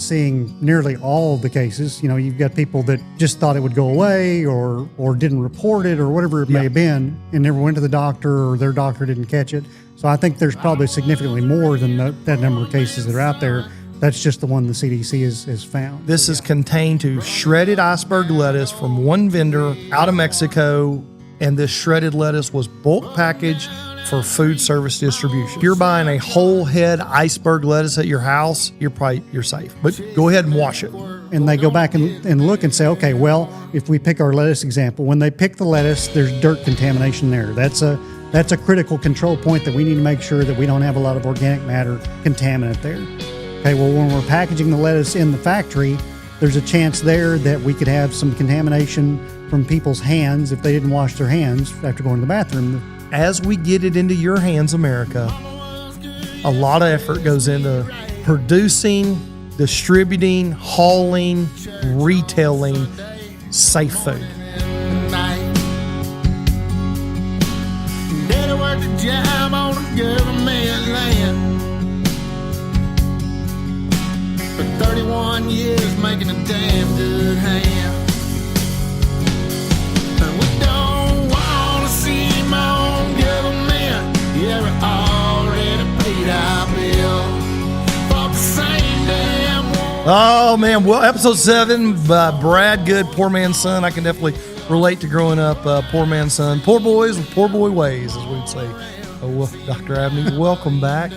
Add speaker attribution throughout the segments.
Speaker 1: seeing nearly all of the cases. You've got people that just thought it would go away or didn't report it or whatever it may have been and never went to the doctor or their doctor didn't catch it. So I think there's probably significantly more than that number of cases that are out there. That's just the one the CDC has found.
Speaker 2: This is contained to shredded iceberg lettuce from one vendor out of Mexico, and this shredded lettuce was bulk packaged for food service distribution. If you're buying a whole head iceberg lettuce at your house, you're safe. But go ahead and wash it.
Speaker 1: And they go back and look and say, okay, well, if we pick our lettuce example, when they pick the lettuce, there's dirt contamination there. That's a critical control point that we need to make sure that we don't have a lot of organic matter contaminant there. Okay, well, when we're packaging the lettuce in the factory, there's a chance there that we could have some contamination from people's hands if they didn't wash their hands after going to the bathroom.
Speaker 2: As we get it into your hands, America, a lot of effort goes into producing, distributing, hauling, retailing safe food.
Speaker 3: Daddy worked a job on a government land for 31 years, making a damn good hand. And we don't want to see him on government. Yeah, we already paid our bill for the same damn one.
Speaker 2: Oh, man. Well, episode 7 by Brad Good, Poor Man's Son. I can definitely relate to growing up poor man's son. Poor boys with poor boy ways, as we'd say. Oh, Dr. Abney, welcome back.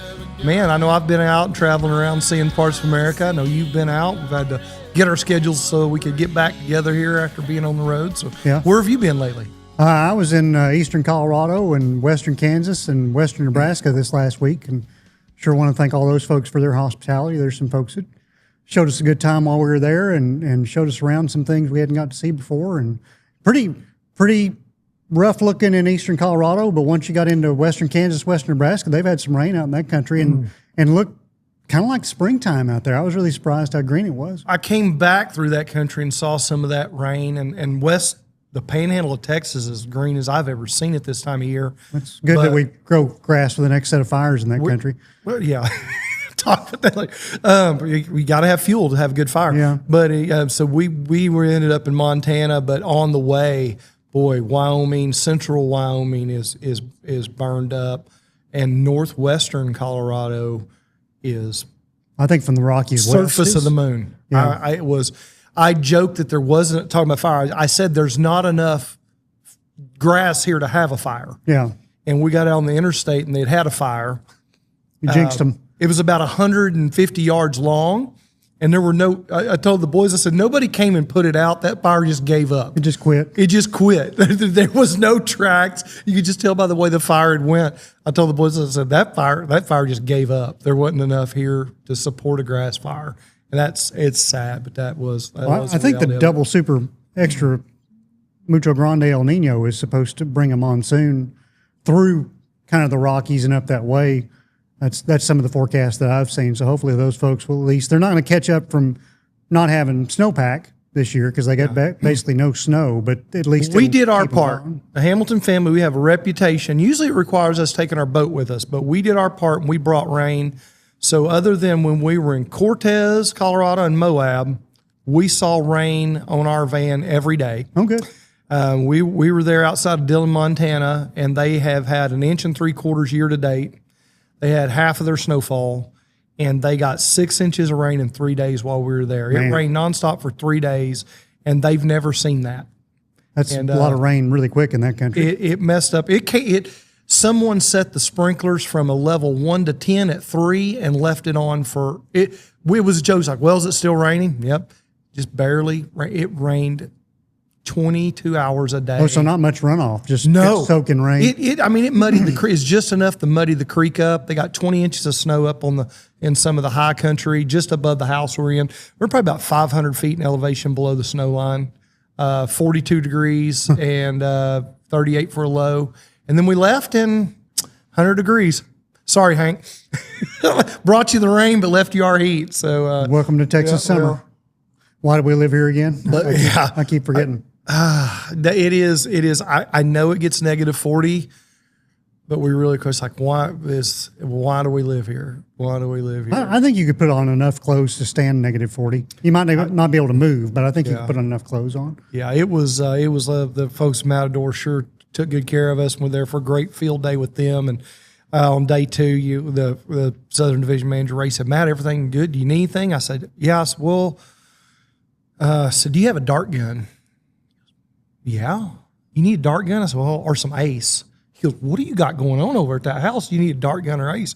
Speaker 2: Man, I know I've been out and traveling around seeing parts of America. I know you've been out. We've had to get our schedules so we could get back together here after being on the road. So Where have you been lately?
Speaker 1: I was in eastern Colorado and western Kansas and western Nebraska this last week, and sure want to thank all those folks for their hospitality. There's some folks that showed us a good time while we were there and showed us around some things we hadn't got to see before, and pretty rough looking in eastern Colorado, but once you got into western Kansas, western Nebraska, they've had some rain out in that country and looked kind of like springtime out there. I was really surprised how green it was.
Speaker 2: I came back through that country and saw some of that rain, and the panhandle of Texas is as green as I've ever seen it this time of year.
Speaker 1: It's good that we grow grass for the next set of fires in that country.
Speaker 2: Well, yeah. Talk about that later. We got to have fuel to have a good fire.
Speaker 1: Yeah.
Speaker 2: But so we ended up in Montana, but on the way, boy, Wyoming, central Wyoming is burned up, and northwestern Colorado is,
Speaker 1: I think, from the Rockies
Speaker 2: surface of the moon.
Speaker 1: Yeah.
Speaker 2: I joked that there wasn't, talking about fire, I said there's not enough grass here to have a fire.
Speaker 1: Yeah.
Speaker 2: And we got out on the interstate and they'd had a fire.
Speaker 1: You jinxed them.
Speaker 2: It was about 150 yards long, and there were I told the boys, I said, nobody came and put it out. That fire just gave up.
Speaker 1: It just quit.
Speaker 2: There was no tracks. You could just tell by the way the fire had went. I told the boys, I said, that fire just gave up. There wasn't enough here to support a grass fire. And it's sad, but that was
Speaker 1: I think the double super extra Mucho Grande El Nino is supposed to bring a monsoon through kind of the Rockies and up that way. That's some of the forecasts that I've seen. So hopefully those folks will, at least, they're not going to catch up from not having snowpack this year because they got basically no snow, but at least
Speaker 2: we did our part. The Hamilton family, we have a reputation. Usually it requires us taking our boat with us, but we did our part and we brought rain. So other than when we were in Cortez, Colorado, and Moab, we saw rain on our van every day.
Speaker 1: Oh, good.
Speaker 2: We were there outside of Dillon, Montana, and they have had 1 3/4 inches year to date. They had half of their snowfall, and they got 6 inches of rain in 3 days while we were there.
Speaker 1: Man.
Speaker 2: It rained nonstop for 3 days, and they've never seen that.
Speaker 1: That's a lot of rain really quick in that country.
Speaker 2: It messed up. Someone set the sprinklers from a level 1 to 10 at 3 and left it on for it. It was jokes like, well, is it still raining? Yep, just barely. It rained 22 hours a day.
Speaker 1: Oh, so not much runoff, just soaking rain.
Speaker 2: It muddied the creek. It's just enough to muddy the creek up. They got 20 inches of snow up in some of the high country, just above the house we're in. We're probably about 500 feet in elevation below the snow line, 42 degrees and 38 for a low. And then we left in 100 degrees. Sorry, Hank. Brought you the rain, but left you our heat. So
Speaker 1: welcome to Texas summer. Why do we live here again? I keep forgetting.
Speaker 2: It is. I know it gets negative 40. But we really, cause like, why do we live here? Why do we live here?
Speaker 1: I think you could put on enough clothes to stand -40. You might not be able to move, but I think you could put enough clothes on.
Speaker 2: Yeah, it was the folks from Matador sure took good care of us. We're there for a great field day with them. And on day 2, the Southern Division Manager, Ray, said, Matt, everything good? Do you need anything? I said, yeah. I said, well, do you have a dart gun? Yeah. You need a dart gun? I said, well, or some ace. He goes, what do you got going on over at that house? Do you need a dart gun or ace?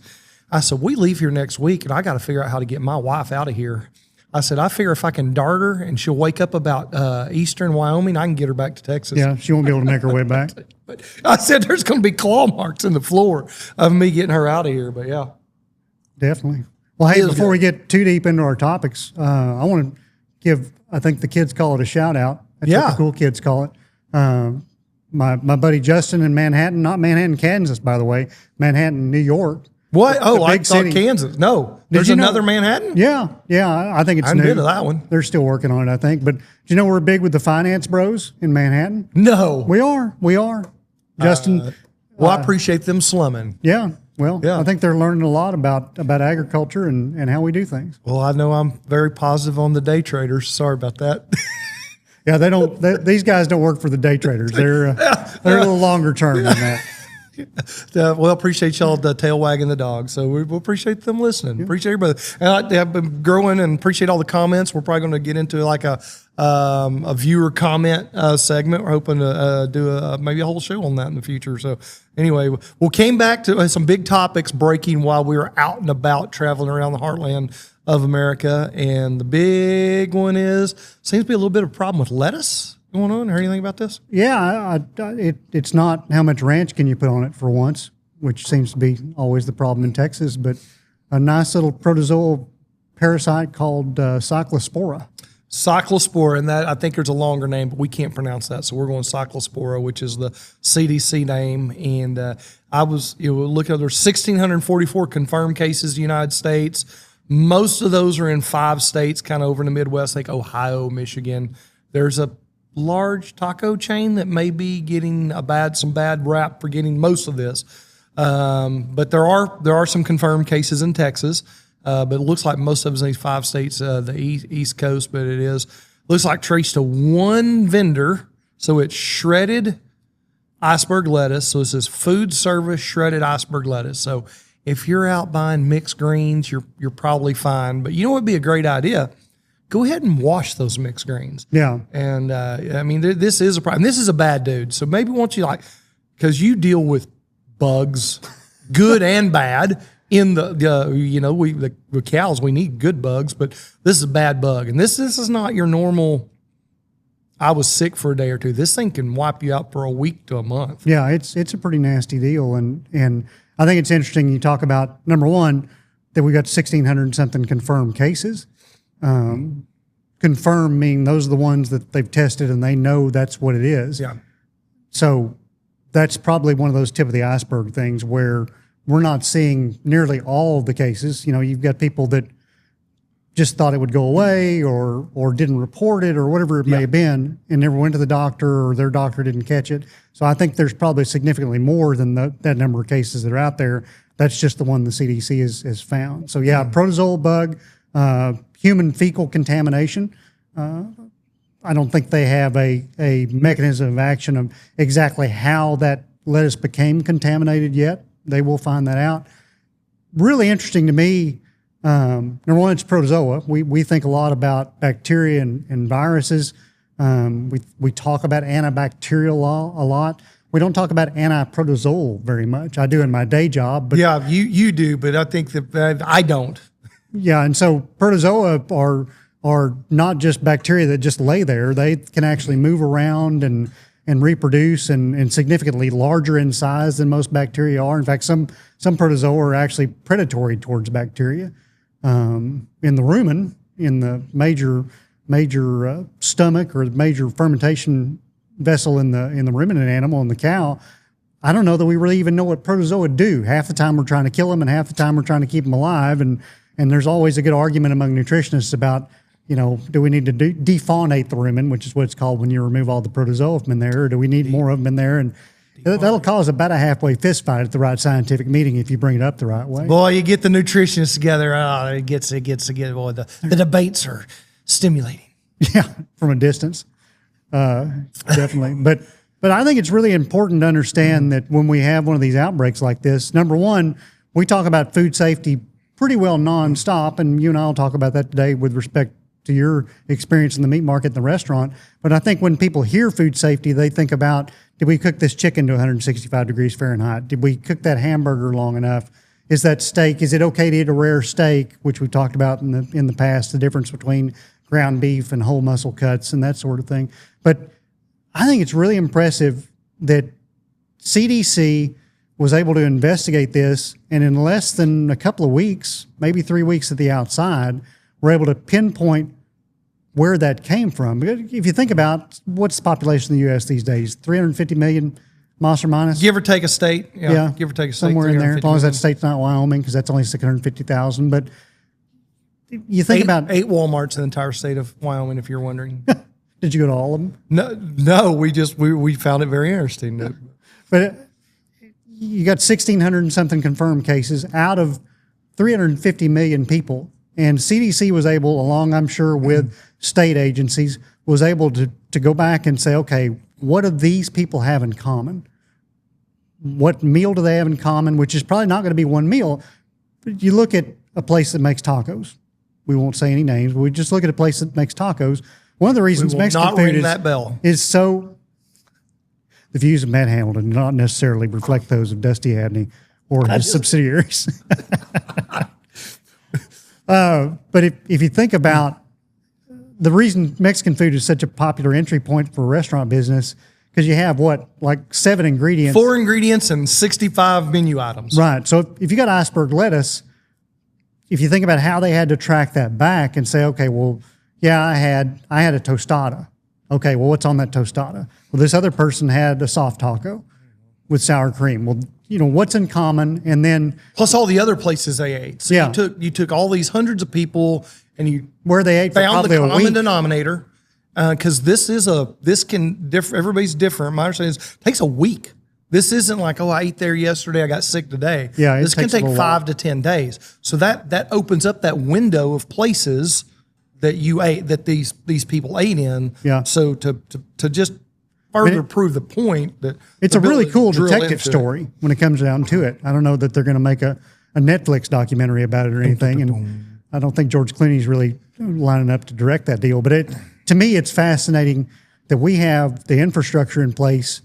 Speaker 2: I said, we leave here next week, and I got to figure out how to get my wife out of here. I said, I figure if I can dart her and she'll wake up about eastern Wyoming, I can get her back to Texas.
Speaker 1: Yeah, she won't be able to make her way back.
Speaker 2: But I said, there's going to be claw marks in the floor of me getting her out of here. But yeah.
Speaker 1: Definitely. Well, hey, before we get too deep into our topics, I want to give, I think the kids call it a shout out. That's what the cool kids call it. My buddy Justin in Manhattan, not Manhattan, Kansas, by the way, Manhattan, New York.
Speaker 2: What? Oh, I thought
Speaker 1: city.
Speaker 2: Kansas. No, there's another Manhattan?
Speaker 1: Yeah. I think it's
Speaker 2: I haven't
Speaker 1: new.
Speaker 2: been to that one.
Speaker 1: They're still working on it, I think. But do you know we're big with the finance bros in Manhattan?
Speaker 2: No.
Speaker 1: We are. Justin.
Speaker 2: Well, I appreciate them slumming.
Speaker 1: Yeah. Well,
Speaker 2: Yeah.
Speaker 1: I think they're learning a lot about agriculture and how we do things.
Speaker 2: Well, I know I'm very positive on the day traders. Sorry about that.
Speaker 1: Yeah, these guys don't work for the day traders. They're a little longer term than that.
Speaker 2: Well, appreciate y'all tail wagging the dog. So we appreciate them listening. Appreciate everybody. And I've been growing and appreciate all the comments. We're probably going to get into like a viewer comment segment. We're hoping to do maybe a whole show on that in the future. So anyway, we came back to some big topics breaking while we were out and about traveling around the heartland of America. And the big one seems to be a little bit of a problem with lettuce going on. Heard anything about this?
Speaker 1: Yeah, it's not how much ranch can you put on it for once, which seems to be always the problem in Texas, but a nice little protozoal parasite called cyclospora.
Speaker 2: Cyclospora, and that I think there's a longer name, but we can't pronounce that, so we're going cyclospora, which is the CDC name. And I was looking at there's 1,644 confirmed cases in the United States. Most of those are in 5 states, kind of over in the Midwest, like Ohio, Michigan. There's a large taco chain that may be getting some bad rap for getting most of this. But there are some confirmed cases in Texas. But it looks like most of us in these 5 states, the East Coast, but looks like traced to one vendor. So it's shredded iceberg lettuce. So it says food service shredded iceberg lettuce. So if you're out buying mixed greens, you're probably fine. But you know what would be a great idea? Go ahead and wash those mixed greens. Yeah. And I mean, this is a problem. This is a bad dude. So maybe once you because you deal with bugs, good and bad. In the cows, we need good bugs, but this is a bad bug. And this is not your normal, I was sick for a day or two. This thing can wipe you out for a week to a month. Yeah, it's a pretty nasty deal. And I think it's interesting you talk about, number one, that we got 1,600 something confirmed cases. Confirmed meaning those are the ones that they've tested and they know that's what it is. Yeah. So that's probably one of those tip of the iceberg things where we're not seeing nearly all of the cases. You know, you've got people that just thought it would go away or didn't report it or whatever it may have been and never went to the doctor or their doctor didn't catch it. So I think there's probably significantly more than that number of cases that are out there. That's just the one the CDC has found. So yeah, protozoal bug, human fecal contamination. I don't think they have a mechanism of action of exactly how that lettuce became contaminated yet. They will find that out. Really interesting to me. Number one, it's protozoa. We think a lot about bacteria and viruses. We talk about antibacterial a lot. We don't talk about antiprotozoal very much. I do in my day job. But yeah, you do, but I think that I don't.
Speaker 1: Yeah, and so protozoa are not just bacteria that just lay there. They can actually move around and reproduce and significantly larger in size than most bacteria are. In fact, some protozoa are actually predatory towards bacteria. In the rumen, in the major stomach or the major fermentation vessel in the ruminant animal, in the cow, I don't know that we really even know what protozoa do. Half the time we're trying to kill them and half the time we're trying to keep them alive. And there's always a good argument among nutritionists about, do we need to defaunate the rumen, which is what it's called when you remove all the protozoa from in there, or do we need more of them in there? And
Speaker 2: safety.
Speaker 1: That'll cause about a halfway fist fight at the right scientific meeting if you bring it up the right way.
Speaker 2: Boy, you get the nutritionists together. It gets. Boy, the debates are stimulating.
Speaker 1: Yeah, from a distance, definitely. But I think it's really important to understand that when we have one of these outbreaks like this, number one, we talk about food safety pretty well nonstop, and you and I will talk about that today with respect to your experience in the meat market and the restaurant. But I think when people hear food safety, they think about, did we cook this chicken to 165 degrees Fahrenheit? Did we cook that hamburger long enough? Is that steak, is it okay to eat a rare steak, which we talked about in the past, the difference between ground beef and whole muscle cuts and that sort of thing. But I think it's really impressive that CDC was able to investigate this, and in less than a couple of weeks, maybe 3 weeks at the outside, were able to pinpoint where that came from. If you think about what's the population of the U.S. these days, 350 million, minus or minus?
Speaker 2: Give or take a state. Yeah. Give or take a state.
Speaker 1: Somewhere in there, as long as that state's not Wyoming, because that's only 650,000. But you think about
Speaker 2: 8 Walmarts in the entire state of Wyoming, if you're wondering.
Speaker 1: Did you go to all of them?
Speaker 2: No, we found it very interesting.
Speaker 1: But you got 1,600 and something confirmed cases out of 350 million people. And CDC was able, along, I'm sure, with state agencies, was able to go back and say, okay, what do these people have in common? What meal do they have in common? Which is probably not going to be one meal. But you look at a place that makes tacos. We won't say any names, but we just look at a place that makes tacos. One of the reasons Mexican food is so, the views of Matt Hamilton do not necessarily reflect those of Dusty Abney or his subsidiaries. But if you think about the reason Mexican food is such a popular entry point for a restaurant business, because you have like 7 ingredients.
Speaker 2: 4 ingredients and 65 menu items.
Speaker 1: Right. So if you got iceberg lettuce, if you think about how they had to track that back and say, okay, well, yeah, I had a tostada. Okay, well, what's on that tostada? Well, this other person had a soft taco with sour cream. Well, what's in common, and then
Speaker 2: plus all the other places they ate. So you took all these hundreds of people and you
Speaker 1: where they ate
Speaker 2: found the common
Speaker 1: week.
Speaker 2: Denominator, because this can differ. Everybody's different. My understanding is it takes a week. This isn't like, I ate there yesterday, I got sick today.
Speaker 1: Yeah,
Speaker 2: this can take 5 to 10 days. So that opens up that window of places that you ate, that these people ate in.
Speaker 1: Yeah.
Speaker 2: So to just further prove the point that
Speaker 1: it's a really cool detective story when it comes down to it. I don't know that they're going to make a Netflix documentary about it or anything, and I don't think George Clooney's really lining up to direct that deal. But to me, it's fascinating that we have the infrastructure in place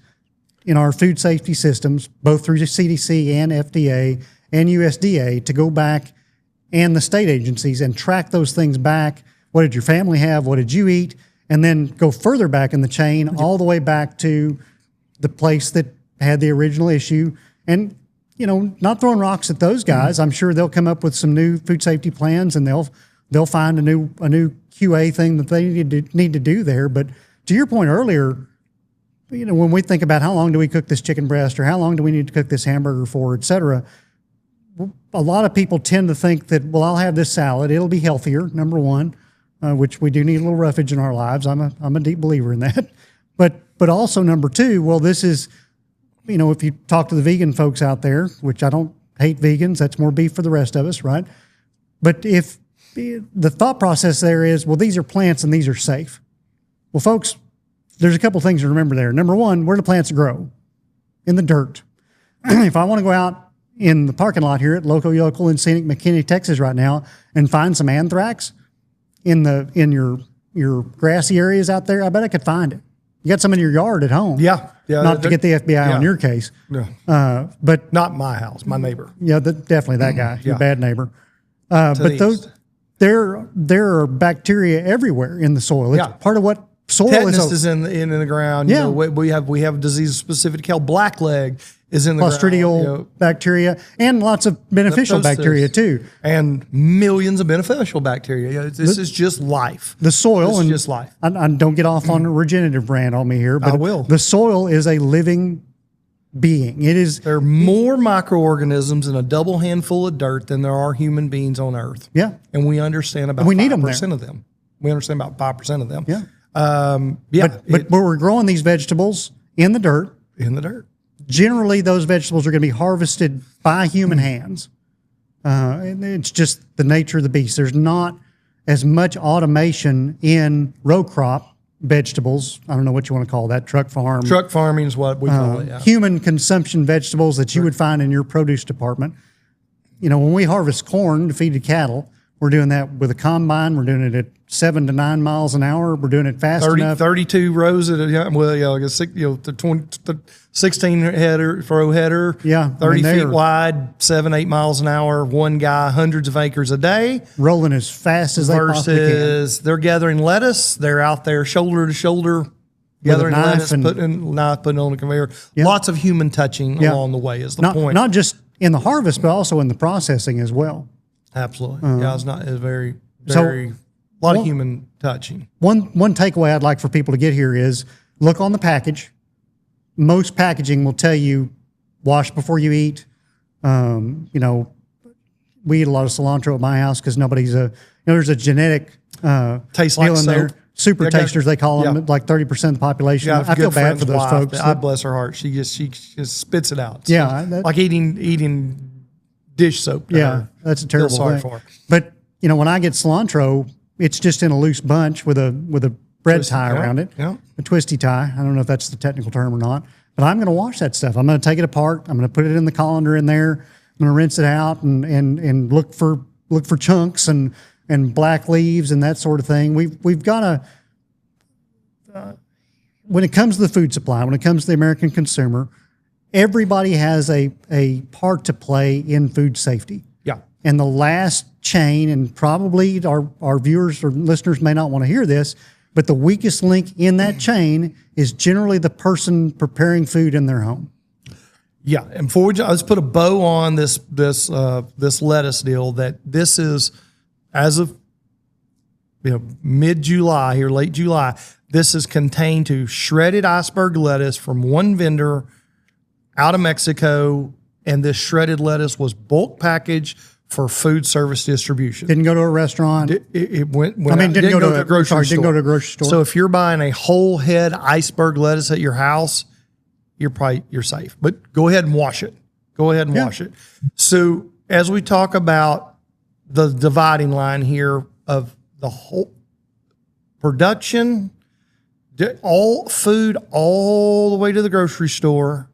Speaker 1: in our food safety systems, both through the CDC and FDA and USDA, to go back, and the state agencies, and track those things back. What did your family have? What did you eat? And then go further back in the chain, all the way back to the place that had the original issue. And, not throwing rocks at those guys. I'm sure they'll come up with some new food safety plans, and they'll find a new QA thing that they need to do there. But to your point earlier, when we think about how long do we cook this chicken breast, or how long do we need to cook this hamburger for, et cetera, a lot of people tend to think that, well, I'll have this salad. It'll be healthier, number one. Which we do need a little roughage in our lives. I'm a deep believer in that. But also number two, well, this is, if you talk to the vegan folks out there, which I don't hate vegans, that's more beef for the rest of us, right? But if the thought process there is, well, these are plants and these are safe. Well, folks, there's a couple things to remember there. Number one, where do plants grow? In the dirt. If I want to go out in the parking lot here at Loco Yokel in scenic McKinney, Texas right now, and find some anthrax in your grassy areas out there, I bet I could find it. You got some in your yard at home.
Speaker 2: Yeah.
Speaker 1: Not to get the FBI on your case.
Speaker 2: Yeah.
Speaker 1: But
Speaker 2: not my house, my neighbor.
Speaker 1: Yeah, definitely that guy, your bad neighbor. But
Speaker 2: those,
Speaker 1: there are bacteria everywhere in the soil. It's part of what soil
Speaker 2: tetanus is in the ground.
Speaker 1: Yeah.
Speaker 2: We have diseases specific to kale. Blackleg is in the
Speaker 1: Clostridial
Speaker 2: ground.
Speaker 1: bacteria, and lots of beneficial bacteria too.
Speaker 2: And millions of beneficial bacteria. This is just life.
Speaker 1: The soil
Speaker 2: is just life.
Speaker 1: I don't get off on a regenerative brand on me here, but
Speaker 2: I will.
Speaker 1: The soil is a living being.
Speaker 2: There are more microorganisms in a double handful of dirt than there are human beings on Earth.
Speaker 1: Yeah.
Speaker 2: And we understand about 5% of them. We understand about 5% of them.
Speaker 1: Yeah. But where we're growing these vegetables in the dirt.
Speaker 2: In the dirt.
Speaker 1: generally those vegetables are going to be harvested by human hands. And it's just the nature of the beast. There's not as much automation in row crop vegetables. I don't know what you want to call that, truck farm.
Speaker 2: Truck farming is what we call it, yeah.
Speaker 1: Human consumption vegetables that you would find in your produce department. You know, when we harvest corn to feed the cattle, we're doing that with a combine. We're doing it at 7 to 9 miles an hour. We're doing it fast enough.
Speaker 2: 32 rows at the 16 header, row header.
Speaker 1: Yeah,
Speaker 2: 30 feet wide, 7-8 miles an hour. One guy, hundreds of acres a day.
Speaker 1: Rolling as fast as they possibly can.
Speaker 2: Versus they're gathering lettuce. They're out there shoulder to shoulder gathering lettuce, putting it on the conveyor.
Speaker 1: Yep.
Speaker 2: Lots of human touching along the way is the point.
Speaker 1: Not just in the harvest, but also in the processing as well.
Speaker 2: Absolutely. It's very, a lot of human touching.
Speaker 1: One takeaway I'd like for people to get here is look on the package. Most packaging will tell you wash before you eat. You know, we eat a lot of cilantro at my house because there's a genetic
Speaker 2: tastes
Speaker 1: deal
Speaker 2: like
Speaker 1: in there.
Speaker 2: soap.
Speaker 1: Super tasters, they call them, like 30% of the population.
Speaker 2: Yeah,
Speaker 1: I feel bad for those folks.
Speaker 2: I bless her heart. She just spits it out.
Speaker 1: Yeah,
Speaker 2: like eating dish soap.
Speaker 1: Yeah, that's a terrible
Speaker 2: sorry
Speaker 1: thing.
Speaker 2: for.
Speaker 1: But you know, when I get cilantro, it's just in a loose bunch with a bread tie around it, a twisty tie. I don't know if that's the technical term or not, but I'm going to wash that stuff. I'm going to take it apart. I'm going to put it in the colander in there. I'm going to rinse it out and look for chunks and black leaves and that sort of thing. We've got to. When it comes to the food supply, when it comes to the American consumer, everybody has a part to play in food safety.
Speaker 2: Yeah.
Speaker 1: And the last chain, and probably our viewers or listeners may not want to hear this, but the weakest link in that chain is generally the person preparing food in their home.
Speaker 2: Yeah, and let's put a bow on this lettuce deal. That this is, as of mid-July here, late July, this is contained to shredded iceberg lettuce from one vendor out of Mexico, and this shredded lettuce was bulk packaged for food service distribution.
Speaker 1: Didn't go to a restaurant.
Speaker 2: It went.
Speaker 1: Didn't go to a grocery store. Didn't go to a grocery store.
Speaker 2: So if you're buying a whole head iceberg lettuce at your house, you're safe. But go ahead and wash it. Wash it. So as we talk about the dividing line here of the whole production, all food all the way to the grocery store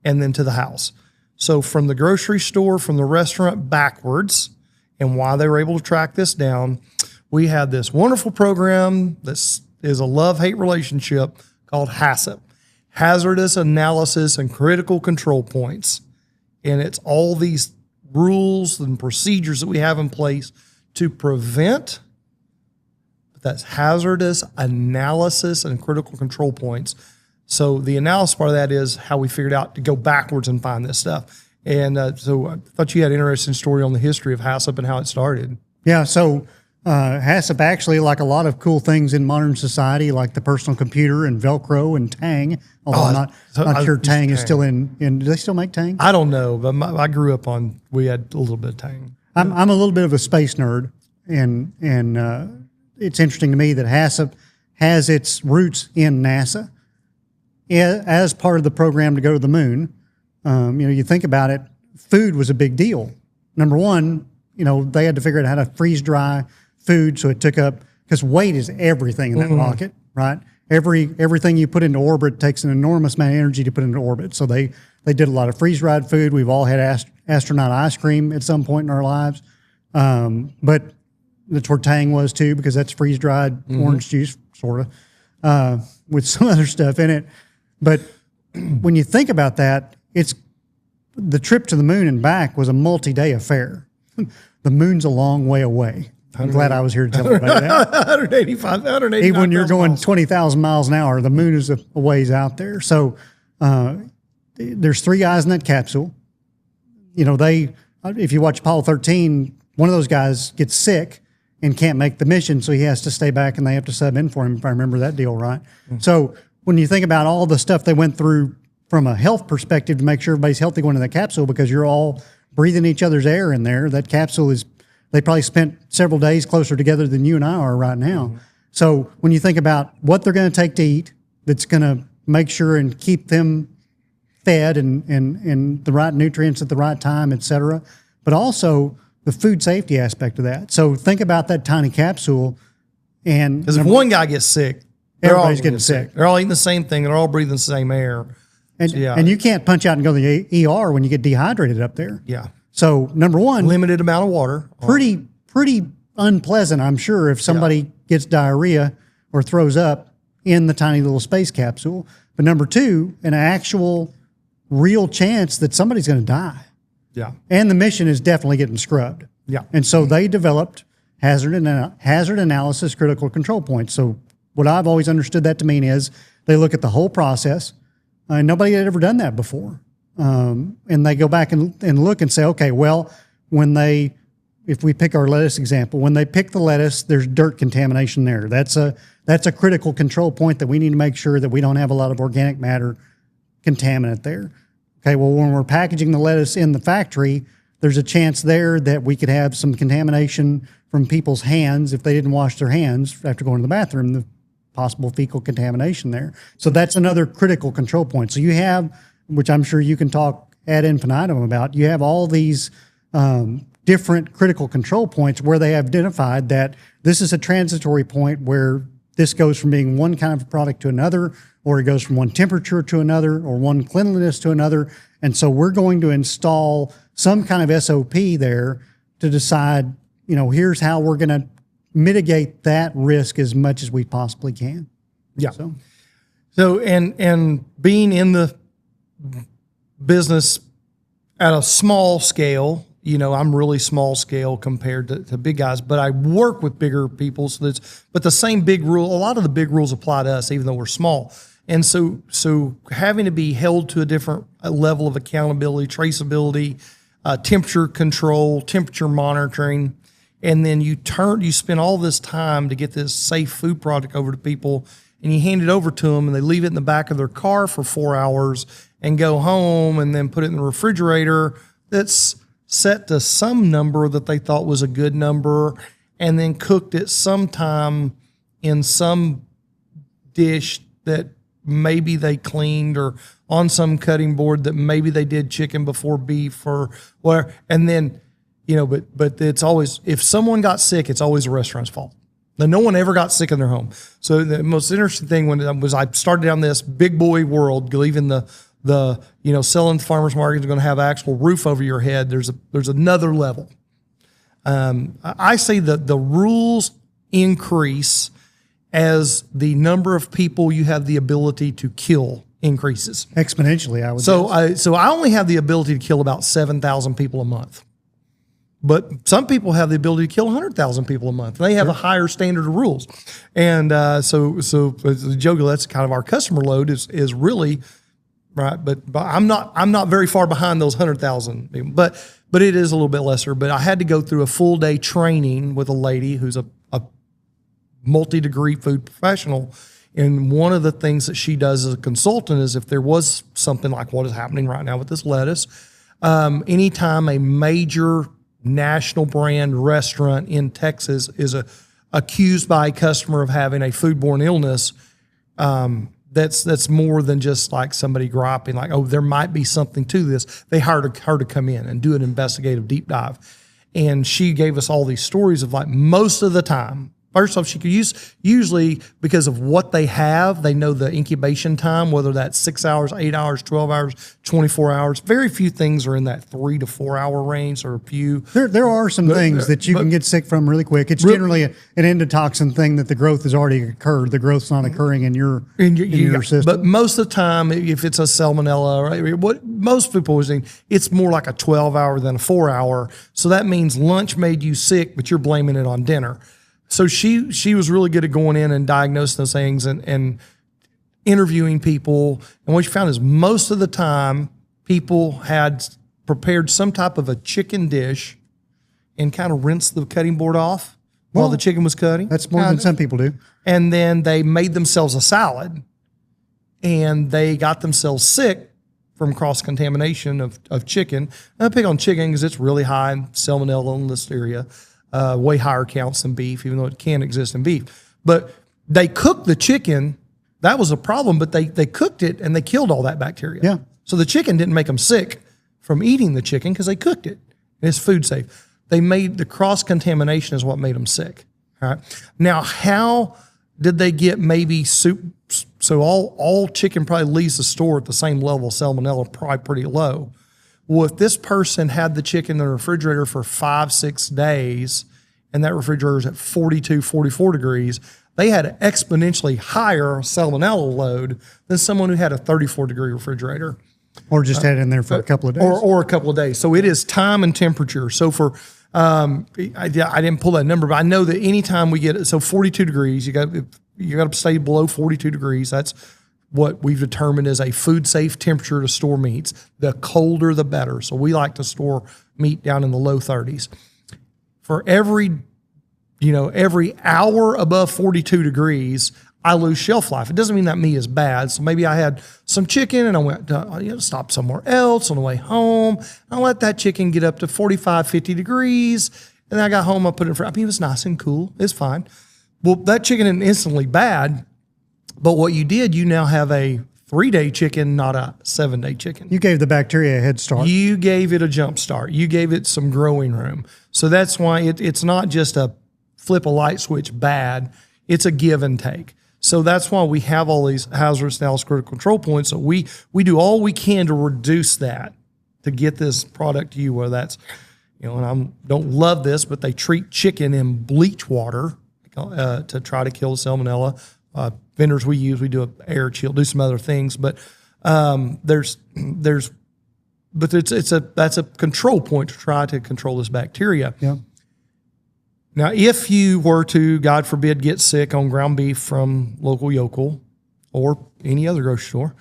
Speaker 2: and then to the house. So from the grocery store, from the restaurant backwards, and why they were able to track this down, we had this wonderful program that is a love-hate relationship called HACCP, Hazardous Analysis and Critical Control Points. And it's all these rules and procedures that we have in place to prevent. That's hazardous analysis and critical control points. So the analysis part of that is how we figured out to go backwards and find this stuff. And so I thought you had an interesting story on the history of HACCP and how it started.
Speaker 1: Yeah, so HACCP actually, like a lot of cool things in modern society, like the personal computer and Velcro and Tang, although I'm not sure Tang is still in. Do they still make Tang?
Speaker 2: I don't know, but I grew up we had a little bit of Tang.
Speaker 1: I'm a little bit of a space nerd, and it's interesting to me that HACCP has its roots in NASA as part of the program to go to the moon. You think about it, food was a big deal. Number one, they had to figure out how to freeze dry food, so it took up, because weight is everything in that rocket, right? Everything you put into orbit takes an enormous amount of energy to put into orbit. So they did a lot of freeze-dried food. We've all had astronaut ice cream at some point in our lives. But that's where Tang was too, because that's freeze-dried orange juice, sort of, with some other stuff in it. But when you think about that, the trip to the moon and back was a multi-day affair. The moon's a long way away. I'm glad I was here to tell everybody that.
Speaker 2: 185
Speaker 1: even when you're going 20,000 miles an hour, the moon is a ways out there. So there's 3 guys in that capsule. If you watch Apollo 13, one of those guys gets sick and can't make the mission, so he has to stay back and they have to sub in for him, if I remember that deal right. So when you think about all the stuff they went through from a health perspective to make sure everybody's healthy going in that capsule, because you're all breathing each other's air in there, that capsule they probably spent several days closer together than you and I are right now. So when you think about what they're going to take to eat, that's going to make sure and keep them fed and the right nutrients at the right time, et cetera, but also the food safety aspect of that. So think about that tiny capsule. And
Speaker 2: because if one guy gets sick,
Speaker 1: everybody's getting sick.
Speaker 2: They're all eating the same thing. They're all breathing the same air.
Speaker 1: And, and you can't punch out and go to the ER when you get dehydrated up there.
Speaker 2: Yeah.
Speaker 1: So number one,
Speaker 2: limited amount of water.
Speaker 1: Pretty unpleasant, I'm sure, if somebody gets diarrhea or throws up in the tiny little space capsule. But number two, an actual real chance that somebody's going to die.
Speaker 2: Yeah.
Speaker 1: And the mission is definitely getting scrubbed.
Speaker 2: Yeah.
Speaker 1: And so they developed hazard analysis critical control points. So what I've always understood that to mean is they look at the whole process. Nobody had ever done that before. And they go back and look and say, okay, well, if we pick our lettuce example, when they pick the lettuce, there's dirt contamination there. That's a critical control point that we need to make sure that we don't have a lot of organic matter contaminant there. Okay, well, when we're packaging the lettuce in the factory, there's a chance there that we could have some contamination from people's hands if they didn't wash their hands after going to the bathroom, the possible fecal contamination there. So that's another critical control point. So you have, which I'm sure you can talk ad infinitum about, you have all these different critical control points where they have identified that this is a transitory point where this goes from being one kind of product to another, or it goes from one temperature to another, or one cleanliness to another. And so we're going to install some kind of SOP there to decide, here's how we're going to mitigate that risk as much as we possibly can.
Speaker 2: Yeah. So and being in the business at a small scale, I'm really small scale compared to big guys, but I work with bigger people. But the same big rule, a lot of the big rules apply to us, even though we're small. And so having to be held to a different level of accountability, traceability, temperature control, temperature monitoring, and then you spend all this time to get this safe food product over to people, and you hand it over to them, and they leave it in the back of their car for 4 hours and go home and then put it in the refrigerator that's set to some number that they thought was a good number, and then cooked it sometime in some dish that maybe they cleaned, or on some cutting board that maybe they did chicken before beef or whatever. And then, but it's always, if someone got sick, it's always the restaurant's fault. Now, no one ever got sick in their home. So the most interesting thing was I started down this big boy world, leaving the selling farmers markets are going to have actual roof over your head. There's another level. I say that the rules increase as the number of people you have the ability to kill increases
Speaker 1: exponentially. I would guess.
Speaker 2: So I only have the ability to kill about 7,000 people a month, but some people have the ability to kill 100,000 people a month. They have a higher standard of rules, and so the joke, that's kind of our customer load is really. Right, but I'm not very far behind those 100,000 people, but it is a little bit lesser. But I had to go through a full day training with a lady who's a multi-degree food professional, and one of the things that she does as a consultant is if there was something like what is happening right now with this lettuce, anytime a major national brand restaurant in Texas is accused by a customer of having a foodborne illness. That's more than just like somebody griping, like, oh, there might be something to this. They hired her to come in and do an investigative deep dive. And she gave us all these stories of, like, most of the time, first off, she could usually because of what they have, they know the incubation time, whether that's 6 hours, 8 hours, 12 hours, 24 hours. Very few things are in that 3 to 4 hour range, or a few.
Speaker 1: There are some things that you can get sick from really quick. It's generally an endotoxin thing that the growth has already occurred. The growth's not occurring in your system.
Speaker 2: But most of the time, if it's a salmonella, right, what most people are saying, it's more like a 12 hour than a 4 hour. So that means lunch made you sick, but you're blaming it on dinner. So she was really good at going in and diagnosing those things and interviewing people. And what she found is most of the time people had prepared some type of a chicken dish and kind of rinsed the cutting board off while the chicken was cutting.
Speaker 1: That's more than some people do.
Speaker 2: And then they made themselves a salad, and they got themselves sick from cross-contamination of chicken. And I pick on chicken because it's really high in salmonella and listeria. Way higher counts than beef, even though it can exist in beef. But they cooked the chicken. That was a problem, but they cooked it and they killed all that bacteria.
Speaker 1: Yeah.
Speaker 2: So the chicken didn't make them sick from eating the chicken because they cooked it. And it's food safe. They made the cross-contamination is what made them sick. All right. Now, how did they get maybe soup? So all chicken probably leaves the store at the same level. Salmonella probably pretty low. Well, if this person had the chicken in the refrigerator for 5-6 days, and that refrigerator is at 42, 44 degrees, they had an exponentially higher salmonella load than someone who had a 34-degree refrigerator.
Speaker 1: Or just had it in there for a couple of days.
Speaker 2: Or a couple of days. So it is time and temperature. So for, I didn't pull that number, but I know that anytime we get it, so 42 degrees, you got to stay below 42 degrees. That's what we've determined is a food safe temperature to store meats. The colder, the better. So we like to store meat down in the low 30s. For every hour above 42 degrees, I lose shelf life. It doesn't mean that meat is bad. So maybe I had some chicken and I went to stop somewhere else on the way home. I let that chicken get up to 45, 50 degrees. And then I got home, I put it in front. I mean, it was nice and cool. It's fine. Well, that chicken isn't instantly bad. But what you did, you now have a 3-day chicken, not a 7-day chicken.
Speaker 1: You gave the bacteria a head start.
Speaker 2: You gave it a jump start. You gave it some growing room. So that's why it's not just a flip a light switch bad. It's a give and take. So that's why we have all these hazardous analysis critical control points. So we do all we can to reduce that, to get this product to you, whether that's, and I don't love this, but they treat chicken in bleach water to try to kill the salmonella. Vendors we use, we do an air chill, do some other things, but that's a control point to try to control this bacteria.
Speaker 1: Yeah.
Speaker 2: Now, if you were to, God forbid, get sick on ground beef from local yokel or any other grocery store,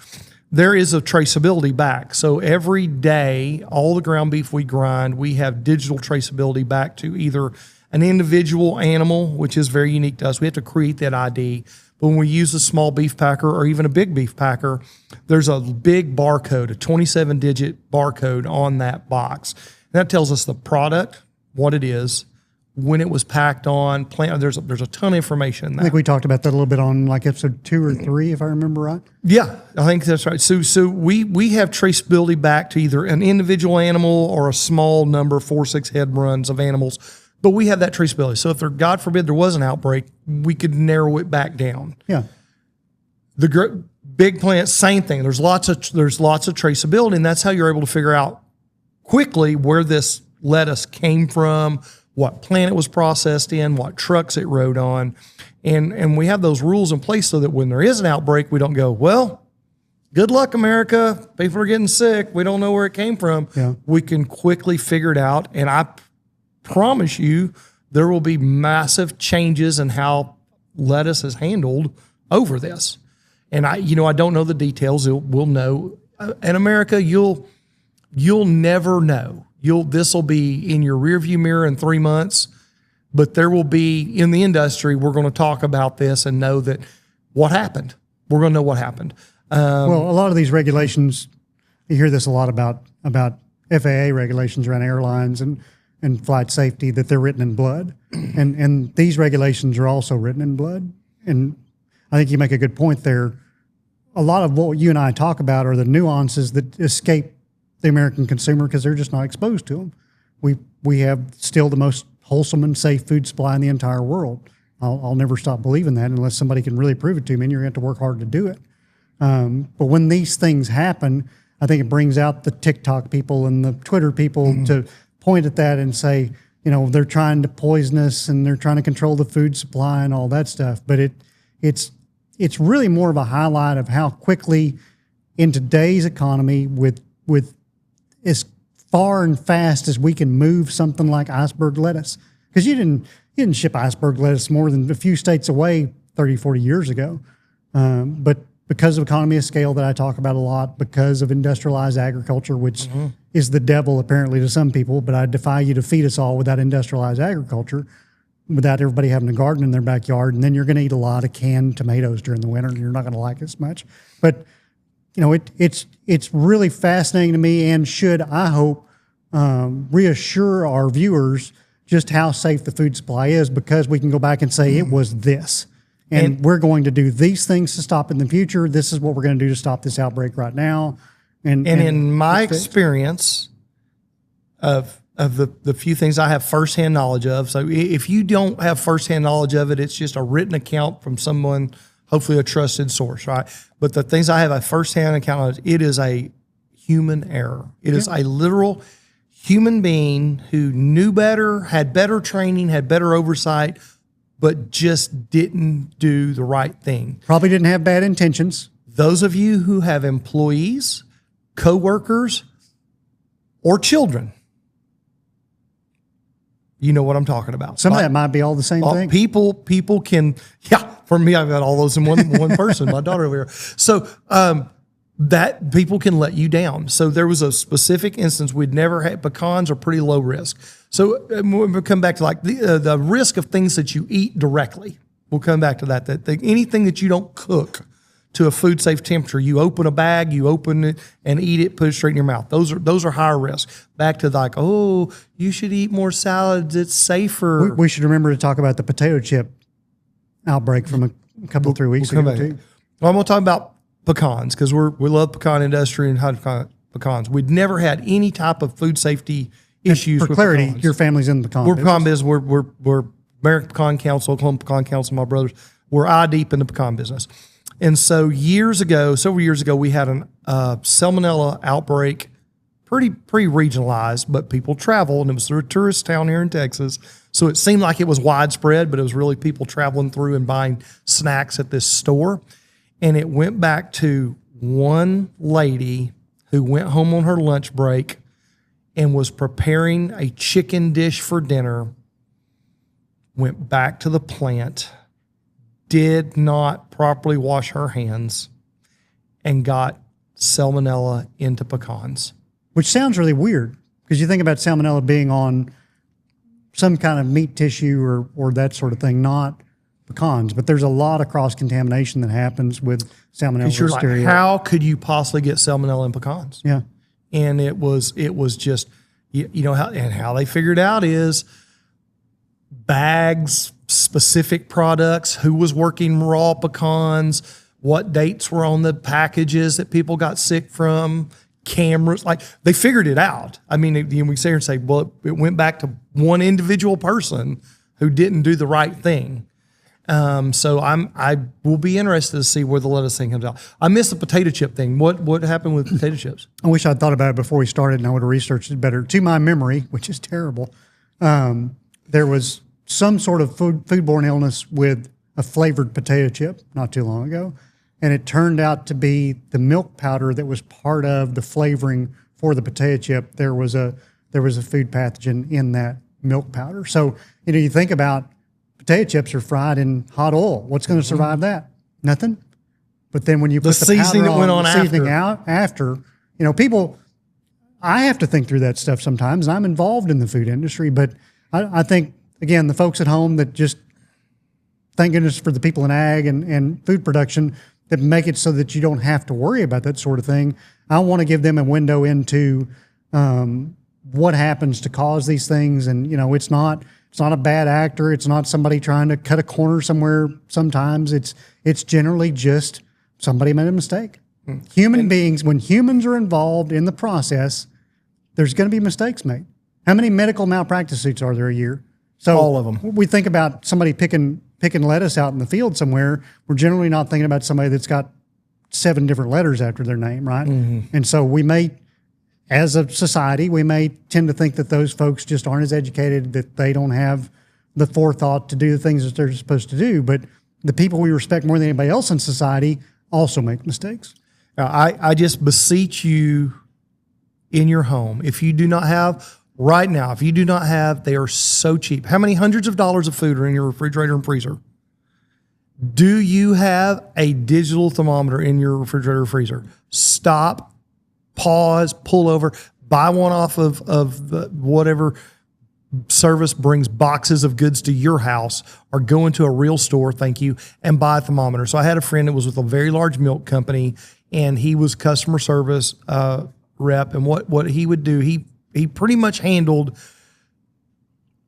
Speaker 2: there is a traceability back. So every day, all the ground beef we grind, we have digital traceability back to either an individual animal, which is very unique to us. We have to create that ID. But when we use a small beef packer or even a big beef packer, there's a big barcode, a 27-digit barcode on that box. And that tells us the product, what it is, when it was packed on, plant. There's a ton of information in that.
Speaker 1: I think we talked about that a little bit on like episode 2 or 3, if I remember right.
Speaker 2: Yeah, I think that's right. So we have traceability back to either an individual animal or a small number, 4-6 head runs of animals. But we have that traceability. So if there, God forbid, there was an outbreak, we could narrow it back down.
Speaker 1: Yeah.
Speaker 2: The big plants, same thing. There's lots of traceability, and that's how you're able to figure out quickly where this lettuce came from, what plant it was processed in, what trucks it rode on. And we have those rules in place so that when there is an outbreak, we don't go, well, good luck, America. People are getting sick. We don't know where it came from.
Speaker 1: Yeah. We
Speaker 2: can quickly figure it out. And I promise you there will be massive changes in how lettuce is handled over this. And I don't know the details. We'll know. In America, you'll never know. This will be in your rearview mirror in 3 months, but there will be in the industry. We're going to talk about this and know that what happened. We're going to know what happened.
Speaker 1: Well, a lot of these regulations, you hear this a lot about FAA regulations around airlines and flight safety, that they're written in blood, and these regulations are also written in blood. And I think you make a good point there. A lot of what you and I talk about are the nuances that escape the American consumer because they're just not exposed to them. We have still the most wholesome and safe food supply in the entire world. I'll never stop believing that unless somebody can really prove it to me, and you're going to have to work hard to do it. But when these things happen, I think it brings out the TikTok people and the Twitter people to point at that and say, they're trying to poison us and they're trying to control the food supply and all that stuff. But it's really more of a highlight of how quickly in today's economy with as far and fast as we can move something like iceberg lettuce. Because you didn't ship iceberg lettuce more than a few states away 30, 40 years ago. But because of economy of scale that I talk about a lot, because of industrialized agriculture, which is the devil apparently to some people, but I defy you to feed us all without industrialized agriculture, without everybody having a garden in their backyard, and then you're going to eat a lot of canned tomatoes during the winter, and you're not going to like it as much. But it's really fascinating to me, and should, I hope, reassure our viewers just how safe the food supply is, because we can go back and say it was this. And we're going to do these things to stop in the future. This is what we're going to do to stop this outbreak right now. And
Speaker 2: in my
Speaker 1: it's fixed.
Speaker 2: experience of the few things I have firsthand knowledge of, so if you don't have firsthand knowledge of it, it's just a written account from someone, hopefully a trusted source, right? But the things I have a firsthand account of, it is a human error. It is a literal human being who knew better, had better training, had better oversight, but just didn't do the right thing.
Speaker 1: Probably didn't have bad intentions.
Speaker 2: Those of you who have employees, coworkers, or children, you know what I'm talking about.
Speaker 1: Some of that might be all the same thing.
Speaker 2: People can, for me, I've got all those in one person, my daughter over here. So that people can let you down. So there was a specific instance we'd never had. Pecans are pretty low risk. So we'll come back to like the risk of things that you eat directly. We'll come back to that. Anything that you don't cook to a food safe temperature, you open a bag, you open it and eat it, put it straight in your mouth. Those are higher risk. Back to like, oh, you should eat more salads. It's safer.
Speaker 1: We should remember to talk about the potato chip outbreak from a couple 3 weeks ago too.
Speaker 2: Well, I'm going to talk about pecans because we love pecan industry and high pecans. We'd never had any type of food safety issues.
Speaker 1: For
Speaker 2: with
Speaker 1: clarity,
Speaker 2: pecans.
Speaker 1: your family's in the pecan
Speaker 2: We're
Speaker 1: business.
Speaker 2: pecan business. We're American Pecan Council, Oklahoma Pecan Council, my brothers. We're eye deep in the pecan business. And so several years ago, we had a salmonella outbreak, pretty regionalized, but people travel, and it was through a tourist town here in Texas. So it seemed like it was widespread, but it was really people traveling through and buying snacks at this store. And it went back to one lady who went home on her lunch break and was preparing a chicken dish for dinner, went back to the plant, did not properly wash her hands, and got salmonella into pecans.
Speaker 1: Which sounds really weird because you think about salmonella being on some kind of meat tissue or that sort of thing, not pecans. But there's a lot of cross-contamination that happens with salmonella.
Speaker 2: You're like, how could you possibly get salmonella in pecans?
Speaker 1: Yeah.
Speaker 2: And it was just, how they figured out is bags, specific products, who was working raw pecans, what dates were on the packages that people got sick from, cameras, like they figured it out. I mean, we sit here and say, well, it went back to one individual person who didn't do the right thing. So I will be interested to see where the lettuce thing comes out. I missed the potato chip thing. What happened with potato chips?
Speaker 1: I wish I'd thought about it before we started and I would have researched it better. To my memory, which is terrible, there was some sort of foodborne illness with a flavored potato chip not too long ago. And it turned out to be the milk powder that was part of the flavoring for the potato chip. There was a food pathogen in that milk powder. So, you think about potato chips are fried in hot oil. What's going to survive that? Nothing. But then when you put the
Speaker 2: seasoning
Speaker 1: powder
Speaker 2: that went on
Speaker 1: the seasoning out after, people, I have to think through that stuff sometimes. I'm involved in the food industry, but I think, again, the folks at home that just, thank goodness for the people in ag and food production that make it so that you don't have to worry about that sort of thing. I want to give them a window into what happens to cause these things. And, it's not a bad actor. It's not somebody trying to cut a corner somewhere. Sometimes it's generally just somebody made a mistake. Human beings, when humans are involved in the process, there's going to be mistakes made. How many medical malpractice suits are there a year? So
Speaker 2: all of them.
Speaker 1: We think about somebody picking lettuce out in the field somewhere. We're generally not thinking about somebody that's got 7 different letters after their name, right? Mm-hmm. And so we may, as a society, we may tend to think that those folks just aren't as educated, that they don't have the forethought to do the things that they're supposed to do. But the people we respect more than anybody else in society also make mistakes.
Speaker 2: Now, I just beseech you in your home, if you do not have right now, they are so cheap. How many hundreds of dollars of food are in your refrigerator and freezer? Do you have a digital thermometer in your refrigerator or freezer? Stop, pause, pull over, buy one off of the whatever service brings boxes of goods to your house, or go into a real store, thank you, and buy a thermometer. So I had a friend that was with a very large milk company, and he was customer service rep. And what he would do, he pretty much handled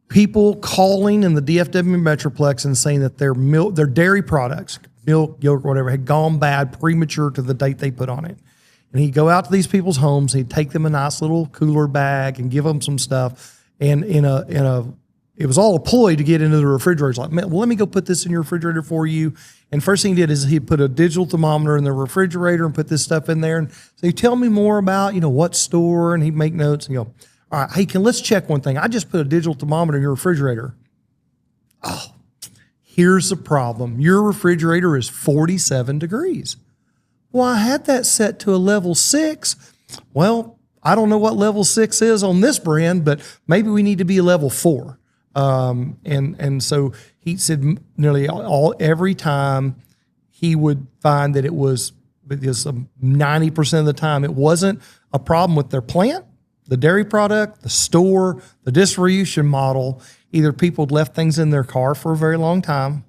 Speaker 2: people calling in the DFW Metroplex and saying that their dairy products, milk, yogurt, whatever, had gone bad premature to the date they put on it. And he'd go out to these people's homes. He'd take them a nice little cooler bag and give them some stuff. And it was all a ploy to get into the refrigerators. Like, man, well, let me go put this in your refrigerator for you. And first thing he did is he put a digital thermometer in the refrigerator and put this stuff in there. And so he'd tell me more about, what store, and he'd make notes and go, all right, hey, let's check one thing. I just put a digital thermometer in your refrigerator. Oh, here's the problem. Your refrigerator is 47 degrees. Well, I had that set to a level 6. Well, I don't know what level 6 is on this brand, but maybe we need to be a level 4. And so he said nearly every time he would find that it was 90% of the time, it wasn't a problem with their plant, the dairy product, the store, the distribution model. Either people had left things in their car for a very long time.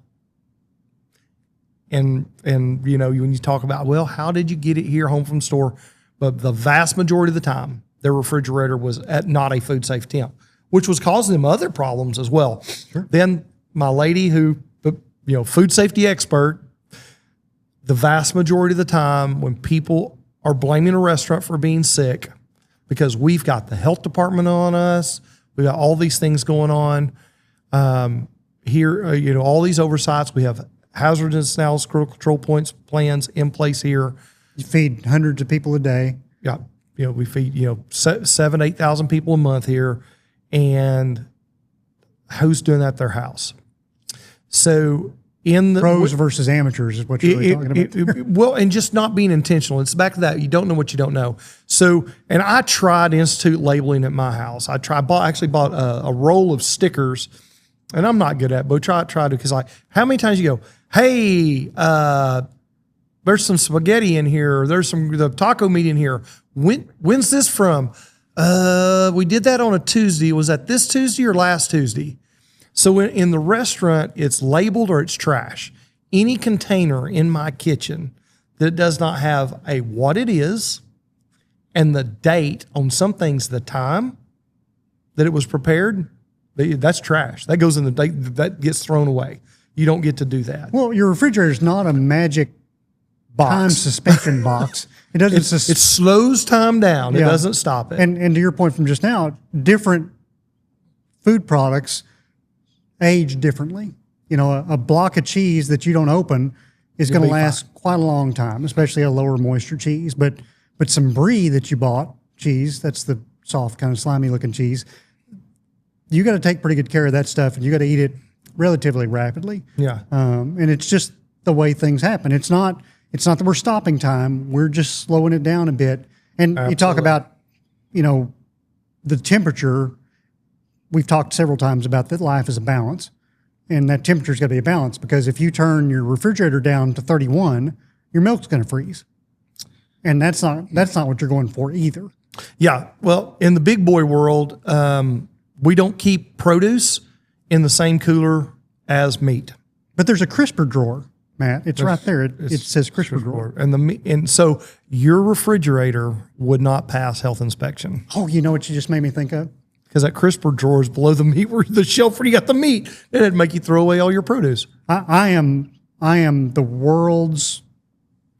Speaker 2: And when you talk about, well, how did you get it here home from store? But the vast majority of the time, their refrigerator was at not a food safe temp, which was causing them other problems as well. Sure. Then my lady who, food safety expert, the vast majority of the time when people are blaming a restaurant for being sick, because we've got the health department on us, we got all these things going on here, all these oversights. We have hazardous analysis control points plans in place here.
Speaker 1: You feed hundreds of people a day.
Speaker 2: Yeah. We feed, 7,000 to 8,000 people a month here. And who's doing that at their house? So in the
Speaker 1: pros versus amateurs is what you're really talking about.
Speaker 2: Well, and just not being intentional. It's back to that. You don't know what you don't know. So, and I tried to institute labeling at my house. I actually bought a roll of stickers, and I'm not good at it, but tried to, because how many times you go, hey, there's some spaghetti in here, or there's the taco meat in here. When's this from? We did that on a Tuesday. Was that this Tuesday or last Tuesday? So in the restaurant, it's labeled or it's trash. Any container in my kitchen that does not have what it is and the date on some things, the time that it was prepared, that's trash. That goes in the date, that gets thrown away. You don't get to do that.
Speaker 1: Well, your refrigerator is not a magic time suspension box. It doesn't.
Speaker 2: It slows time down. It doesn't stop it.
Speaker 1: And to your point from just now, different food products age differently. A block of cheese that you don't open is going to last quite a long time, especially a lower moisture cheese. But some brie that you bought, cheese, that's the soft kind of slimy looking cheese, you got to take pretty good care of that stuff, and you got to eat it relatively rapidly. Yeah. And it's just the way things happen. It's not that we're stopping time. We're just slowing it down a bit. And Absolutely. You talk about, the temperature. We've talked several times about that life is a balance, and that temperature's got to be a balance, because if you turn your refrigerator down to 31, your milk's going to freeze. And that's not what you're going for either.
Speaker 2: Yeah. Well, in the big boy world, we don't keep produce in the same cooler as meat.
Speaker 1: But there's a crisper drawer, Matt. It's right there. It says crisper drawer.
Speaker 2: And so your refrigerator would not pass health inspection.
Speaker 1: Oh, you know what you just made me think of?
Speaker 2: Because that crisper drawer is below the meat, where the shelf where you got the meat, and it'd make you throw away all your produce.
Speaker 1: I am the world's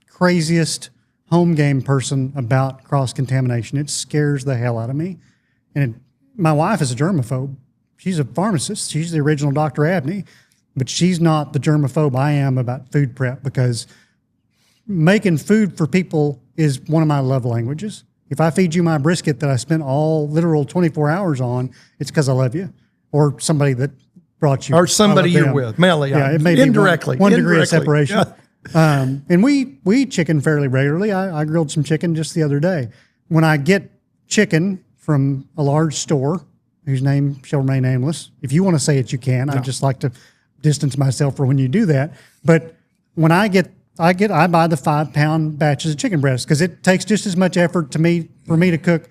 Speaker 1: craziest home game person about cross-contamination. It scares the hell out of me. And my wife is a germaphobe. She's a pharmacist. She's the original Dr. Abney, but she's not the germaphobe I am about food prep, because making food for people is one of my love languages. If I feed you my brisket that I spent all literal 24 hours on, it's because I love you, or somebody that brought you,
Speaker 2: or somebody you're with.
Speaker 1: Yeah, it may
Speaker 2: indirectly,
Speaker 1: be one degree of separation. Yeah. And we eat chicken fairly regularly. I grilled some chicken just the other day. When I get chicken from a large store, whose name shall remain nameless, if you want to say it, you can. No. I just like to distance myself from when you do that. But when I buy the 5-pound batches of chicken breasts, because it takes just as much effort for me to cook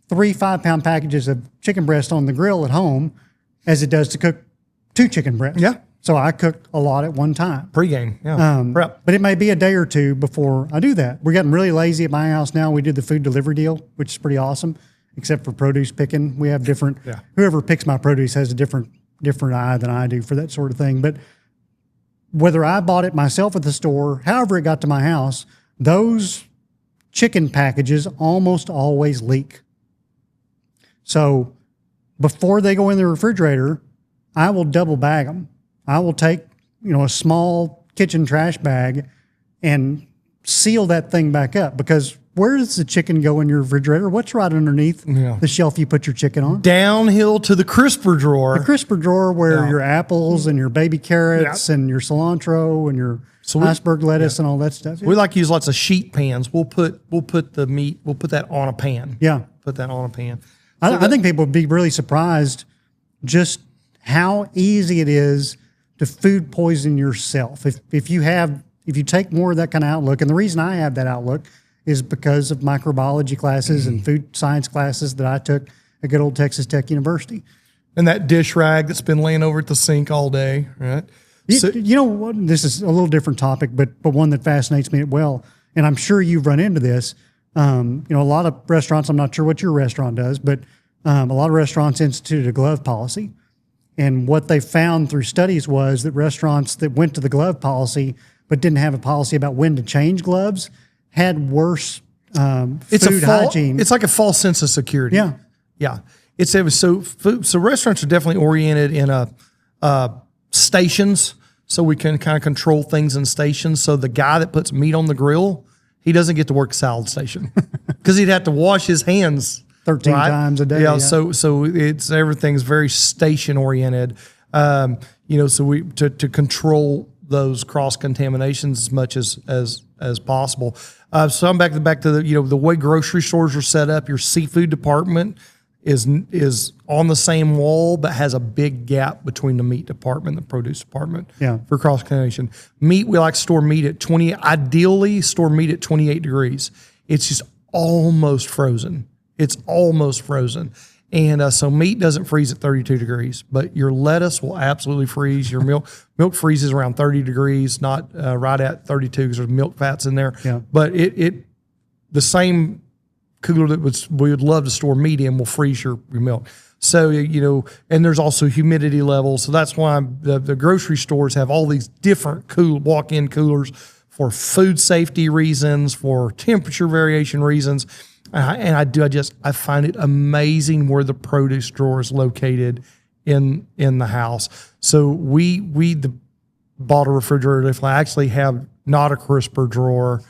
Speaker 1: 3 5-pound packages of chicken breast on the grill at home as it does to cook 2 chicken breasts.
Speaker 2: Yeah.
Speaker 1: So I cook a lot at one time.
Speaker 2: Pre-game, yeah. Prep.
Speaker 1: But it may be a day or two before I do that. We're getting really lazy at my house now. We did the food delivery deal, which is pretty awesome, except for produce picking. We have different, whoever picks my produce has a different eye than I do for that sort of thing. But whether I bought it myself at the store, however it got to my house, those chicken packages almost always leak. So before they go in the refrigerator, I will double bag them. I will take, a small kitchen trash bag and seal that thing back up, because where does the chicken go in your refrigerator? What's right underneath the shelf you put your chicken on?
Speaker 2: Downhill to the crisper drawer.
Speaker 1: The crisper drawer where your apples and your baby carrots and your cilantro and your iceberg lettuce and all that stuff.
Speaker 2: We like to use lots of sheet pans. We'll put the meat, we'll put that on a pan.
Speaker 1: Yeah.
Speaker 2: Put that on a pan.
Speaker 1: I think people would be really surprised just how easy it is to food poison yourself. If you take more of that kind of outlook, and the reason I have that outlook is because of microbiology classes and food science classes that I took at good old Texas Tech University.
Speaker 2: And that dish rag that's been laying over at the sink all day, right? So,
Speaker 1: This is a little different topic, but one that fascinates me well, and I'm sure you've run into this. A lot of restaurants, I'm not sure what your restaurant does, but a lot of restaurants instituted a glove policy. And what they found through studies was that restaurants that went to the glove policy but didn't have a policy about when to change gloves had worse food hygiene.
Speaker 2: It's like a false sense of security.
Speaker 1: Yeah.
Speaker 2: So restaurants are definitely oriented in stations, so we can kind of control things in stations. So the guy that puts meat on the grill, he doesn't get to work salad station because he'd have to wash his hands
Speaker 1: 13 times a day.
Speaker 2: Yeah. So everything's very station oriented. So we to control those cross contaminations as much as possible. So I'm back to the way grocery stores are set up. Your seafood department is on the same wall, but has a big gap between the meat department and the produce department for cross contamination. Meat, we like to store meat at ideally store meat at 28 degrees. It's just almost frozen. It's almost frozen. And so meat doesn't freeze at 32 degrees, but your lettuce will absolutely freeze. Your milk freezes around 30 degrees, not right at 32 because there's milk fats in there.
Speaker 1: Yeah.
Speaker 2: But the same cooler that we would love to store meat in will freeze your milk. So, and there's also humidity levels. So that's why the grocery stores have all these different walk-in coolers for food safety reasons, for temperature variation reasons. I find it amazing where the produce drawer is located in the house. So we bought a refrigerator. If I actually have not a crisper drawer,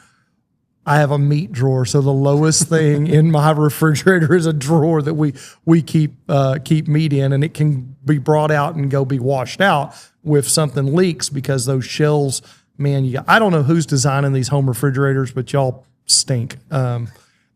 Speaker 2: I have a meat drawer. So the lowest thing in my refrigerator is a drawer that we keep meat in, and it can be brought out and go be washed out if something leaks, because those shells, man, I don't know who's designing these home refrigerators, but y'all stink. I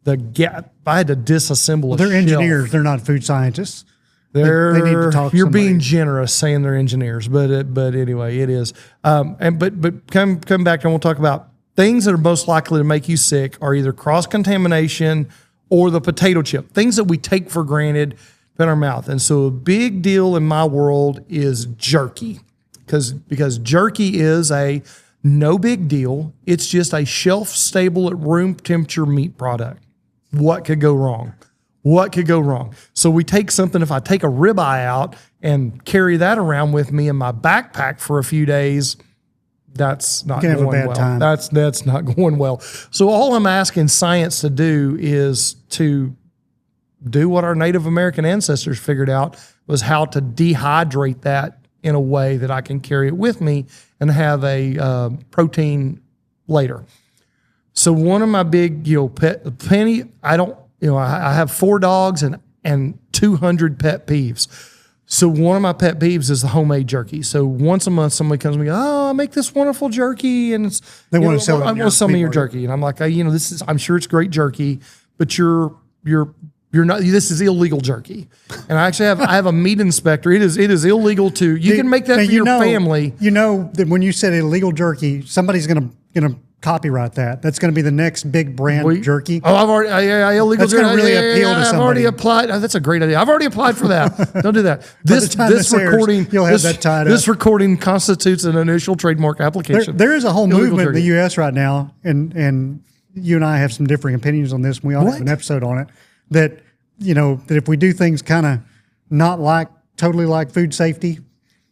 Speaker 2: had to disassemble
Speaker 1: They're engineers. They're not food scientists. They need to talk to
Speaker 2: You're
Speaker 1: somebody.
Speaker 2: being generous saying they're engineers, but anyway, it is. But come back and we'll talk about things that are most likely to make you sick are either cross-contamination or the potato chip, things that we take for granted in our mouth. And so a big deal in my world is jerky, because jerky is a no big deal. It's just a shelf-stable at room temperature meat product. What could go wrong? What could go wrong? So we take something, if I take a ribeye out and carry that around with me in my backpack for a few days, that's not going well.
Speaker 1: Time.
Speaker 2: That's not going well. So all I'm asking science to do is to do what our Native American ancestors figured out, was how to dehydrate that in a way that I can carry it with me and have a protein later. So one of my big, I have 4 dogs and 200 pet peeves. So one of my pet peeves is the homemade jerky. So once a month, somebody comes to me, I make this wonderful jerky, and
Speaker 1: they want to sell.
Speaker 2: I want to sell me your jerky, and I'm like, I'm sure it's great jerky, but you're not. This is illegal jerky, and I have a meat inspector. It is illegal to. You can make that for your family.
Speaker 1: You know that when you said illegal jerky, somebody's gonna copyright that. That's going to be the next big brand of jerky.
Speaker 2: Oh, I've already illegal
Speaker 1: that's
Speaker 2: jerky.
Speaker 1: That's going to really appeal to somebody.
Speaker 2: I've already applied. Oh, that's a great idea. I've already applied for that. Don't do that. This recording,
Speaker 1: you'll have that tied up.
Speaker 2: This recording constitutes an initial trademark application.
Speaker 1: There is a whole movement in the U.S. right now, and you and I have some differing opinions on this. And we ought to have an episode on it. That if we do things kind of not totally like food safety,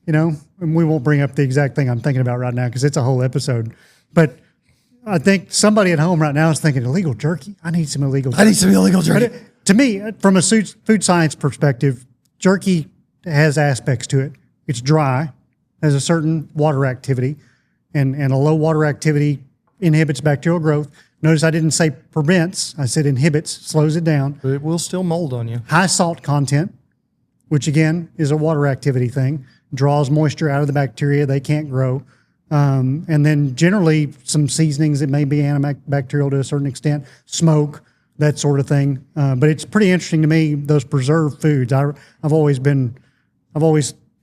Speaker 1: and we won't bring up the exact thing I'm thinking about right now because it's a whole episode, but I think somebody at home right now is thinking, illegal jerky? I need some illegal jerky.
Speaker 2: I need some illegal jerky.
Speaker 1: To me, from a food science perspective, jerky has aspects to it. It's dry, has a certain water activity, and a low water activity inhibits bacterial growth. Notice I didn't say prevents, I said inhibits, slows it down.
Speaker 2: But it will still mold on you.
Speaker 1: High salt content, which again is a water activity thing, draws moisture out of the bacteria, they can't grow. And then generally some seasonings that may be antibacterial to a certain extent, smoke, that sort of thing. But it's pretty interesting to me, those preserved foods. I've always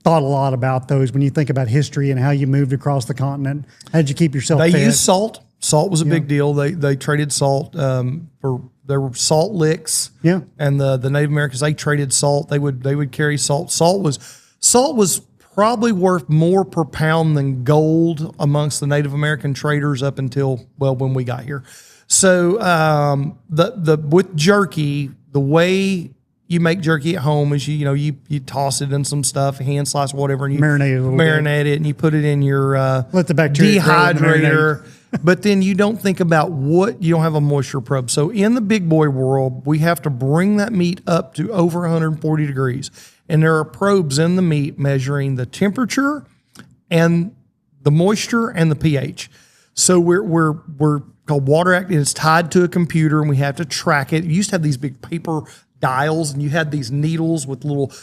Speaker 1: thought a lot about those when you think about history and how you moved across the continent. How did you keep yourself fed?
Speaker 2: They used salt. Salt was a big deal. They traded salt there were salt licks.
Speaker 1: Yeah.
Speaker 2: And the Native Americans, they traded salt. They would carry salt. Salt was probably worth more per pound than gold amongst the Native American traders up until, well, when we got here. So with jerky, the way you make jerky at home is you toss it in some stuff, hand slice, whatever, and you marinate it, and you put it in your
Speaker 1: let the bacteria
Speaker 2: dehydrator. But then you don't think about you don't have a moisture probe. So in the big boy world, we have to bring that meat up to over 140 degrees. And there are probes in the meat measuring the temperature and the moisture and the pH. So we're called water active. It's tied to a computer, and we have to track it. You used to have these big paper dials, and you had these needles with little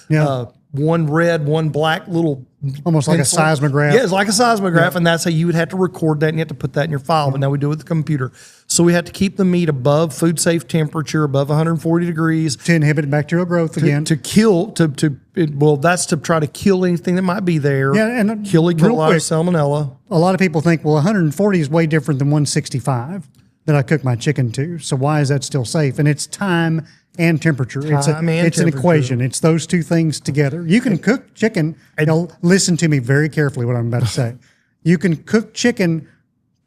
Speaker 2: one red, one black little
Speaker 1: almost like a seismograph.
Speaker 2: Yeah, it's like a seismograph, and that's how you would have to record that, and you have to put that in your file. But now we do it with the computer. So we have to keep the meat above food safe temperature, above 140 degrees,
Speaker 1: to inhibit bacterial growth again.
Speaker 2: To that's to try to kill anything that might be there.
Speaker 1: Yeah, and
Speaker 2: kill E. coli, salmonella.
Speaker 1: A lot of people think, well, 140 is way different than 165 that I cook my chicken to. So why is that still safe? And it's time and temperature. It's an equation. It's those two things together. You can cook chicken. Listen to me very carefully what I'm about to say. You can cook chicken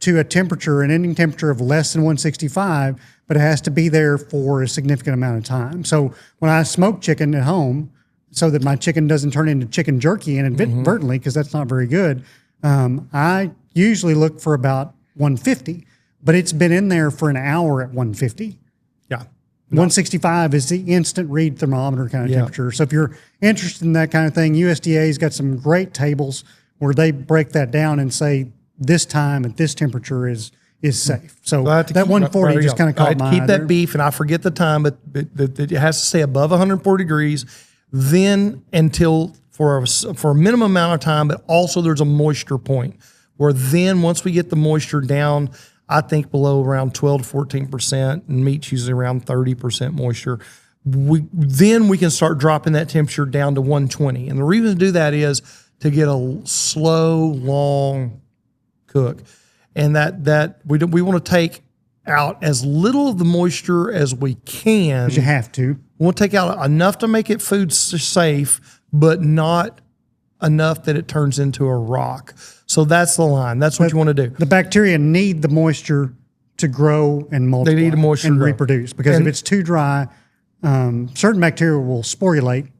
Speaker 1: to a temperature, an ending temperature of less than 165, but it has to be there for a significant amount of time. So when I smoke chicken at home, so that my chicken doesn't turn into chicken jerky inadvertently, because that's not very good, I usually look for about 150, but it's been in there for an hour at 150.
Speaker 2: Yeah.
Speaker 1: 165 is the instant read thermometer kind of temperature. So if you're interested in that kind of thing, USDA's got some great tables where they break that down and say this time at this temperature is safe. So that 140 just kind of caught my eye.
Speaker 2: Keep that beef, and I forget the time, but it has to stay above 140 degrees. Then until for a minimum amount of time, but also there's a moisture point where then once we get the moisture down, I think below around 12 to 14%, and meat's usually around 30% moisture. Then we can start dropping that temperature down to 120. And the reason to do that is to get a slow, long cook. And that we want to take out as little of the moisture as we can.
Speaker 1: Because you have to.
Speaker 2: We want to take out enough to make it food safe, but not enough that it turns into a rock. So that's the line. That's what you want to do.
Speaker 1: The bacteria need the moisture to grow and multiply.
Speaker 2: They need moisture
Speaker 1: and reproduce. Because if it's too dry, certain bacteria will sporulate.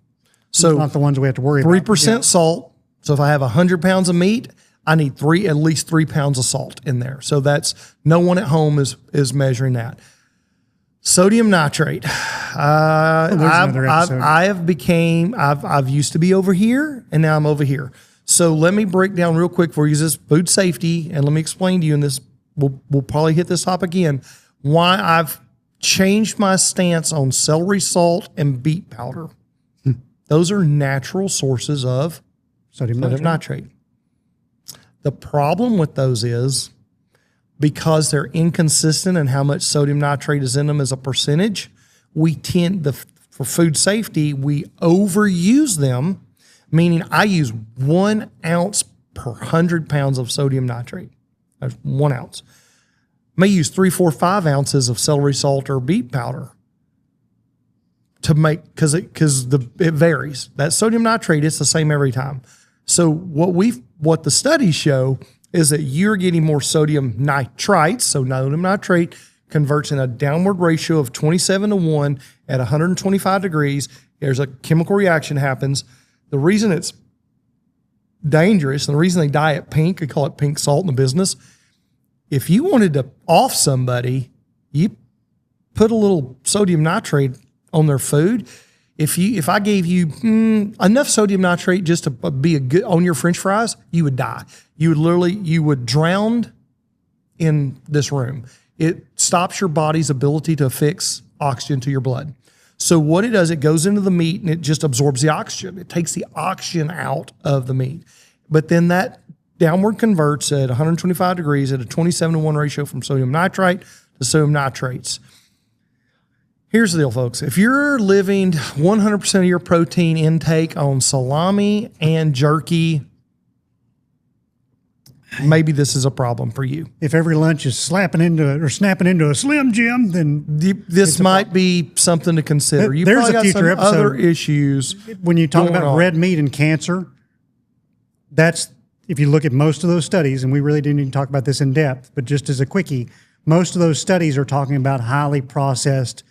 Speaker 1: So not the ones we have to worry about.
Speaker 2: 3% salt. So if I have 100 pounds of meat, I need at least 3 pounds of salt in there. So that's no one at home is measuring that. Sodium nitrate. I've used to be over here, and now I'm over here. So let me break down real quick for you this food safety, and let me explain to you, and this we'll probably hit this up again, why I've changed my stance on celery salt and beet powder. Those are natural sources of sodium nitrate. The problem with those is because they're inconsistent in how much sodium nitrate is in them as a percentage, for food safety, we overuse them, meaning I use 1 ounce per 100 pounds of sodium nitrate. That's 1 ounce. May use 3, 4, 5 ounces of celery salt or beet powder to make, because it varies. That sodium nitrate is the same every time. So what the studies show is that you're getting more sodium nitrites. So sodium nitrate converts in a downward ratio of 27 to 1 at 125 degrees. There's a chemical reaction happens. The reason it's dangerous and the reason they dye it pink, they call it pink salt in the business, If you wanted to off somebody, you put a little sodium nitrate on their food. If I gave you enough sodium nitrate just to be a good on your French fries, you would die. You would drown in this room. It stops your body's ability to fix oxygen to your blood. So what it does, it goes into the meat and it just absorbs the oxygen. It takes the oxygen out of the meat. But then that downward converts at 125 degrees at a 27-to-1 ratio from sodium nitrite to sodium nitrates. Here's the deal, folks. If you're living 100% of your protein intake on salami and jerky, maybe this is a problem for you.
Speaker 1: If every lunch is snapping into a Slim Jim, then
Speaker 2: this might be something to consider. You
Speaker 1: There's
Speaker 2: probably
Speaker 1: a
Speaker 2: got
Speaker 1: future
Speaker 2: some
Speaker 1: episode.
Speaker 2: other issues.
Speaker 1: When you talk
Speaker 2: going
Speaker 1: about
Speaker 2: on.
Speaker 1: red meat and cancer, that's, if you look at most of those studies, and we really didn't even talk about this in depth, but just as a quickie, most of those studies are talking about highly processed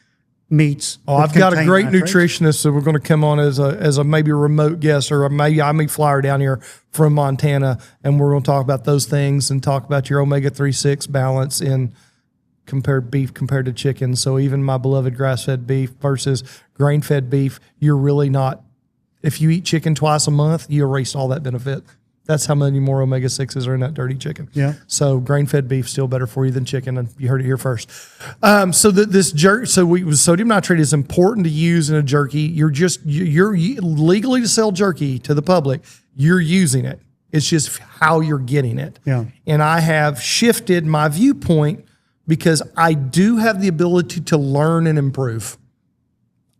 Speaker 1: meats.
Speaker 2: Oh, I've got a great nutritionist that we're going to come on as a maybe a remote guest, or maybe I may fly her down here from Montana, and we're going to talk about those things and talk about your omega-3/6 balance in beef compared to chicken. So even my beloved grass-fed beef versus grain-fed beef, you're really not. If you eat chicken twice a month, you erase all that benefit. That's how many more omega-6s are in that dirty chicken.
Speaker 1: Yeah.
Speaker 2: So grain-fed beef still better for you than chicken, and you heard it here first. Sodium nitrate is important to use in a jerky. You're legally to sell jerky to the public. You're using it. It's just how you're getting it.
Speaker 1: Yeah.
Speaker 2: And I have shifted my viewpoint because I do have the ability to learn and improve.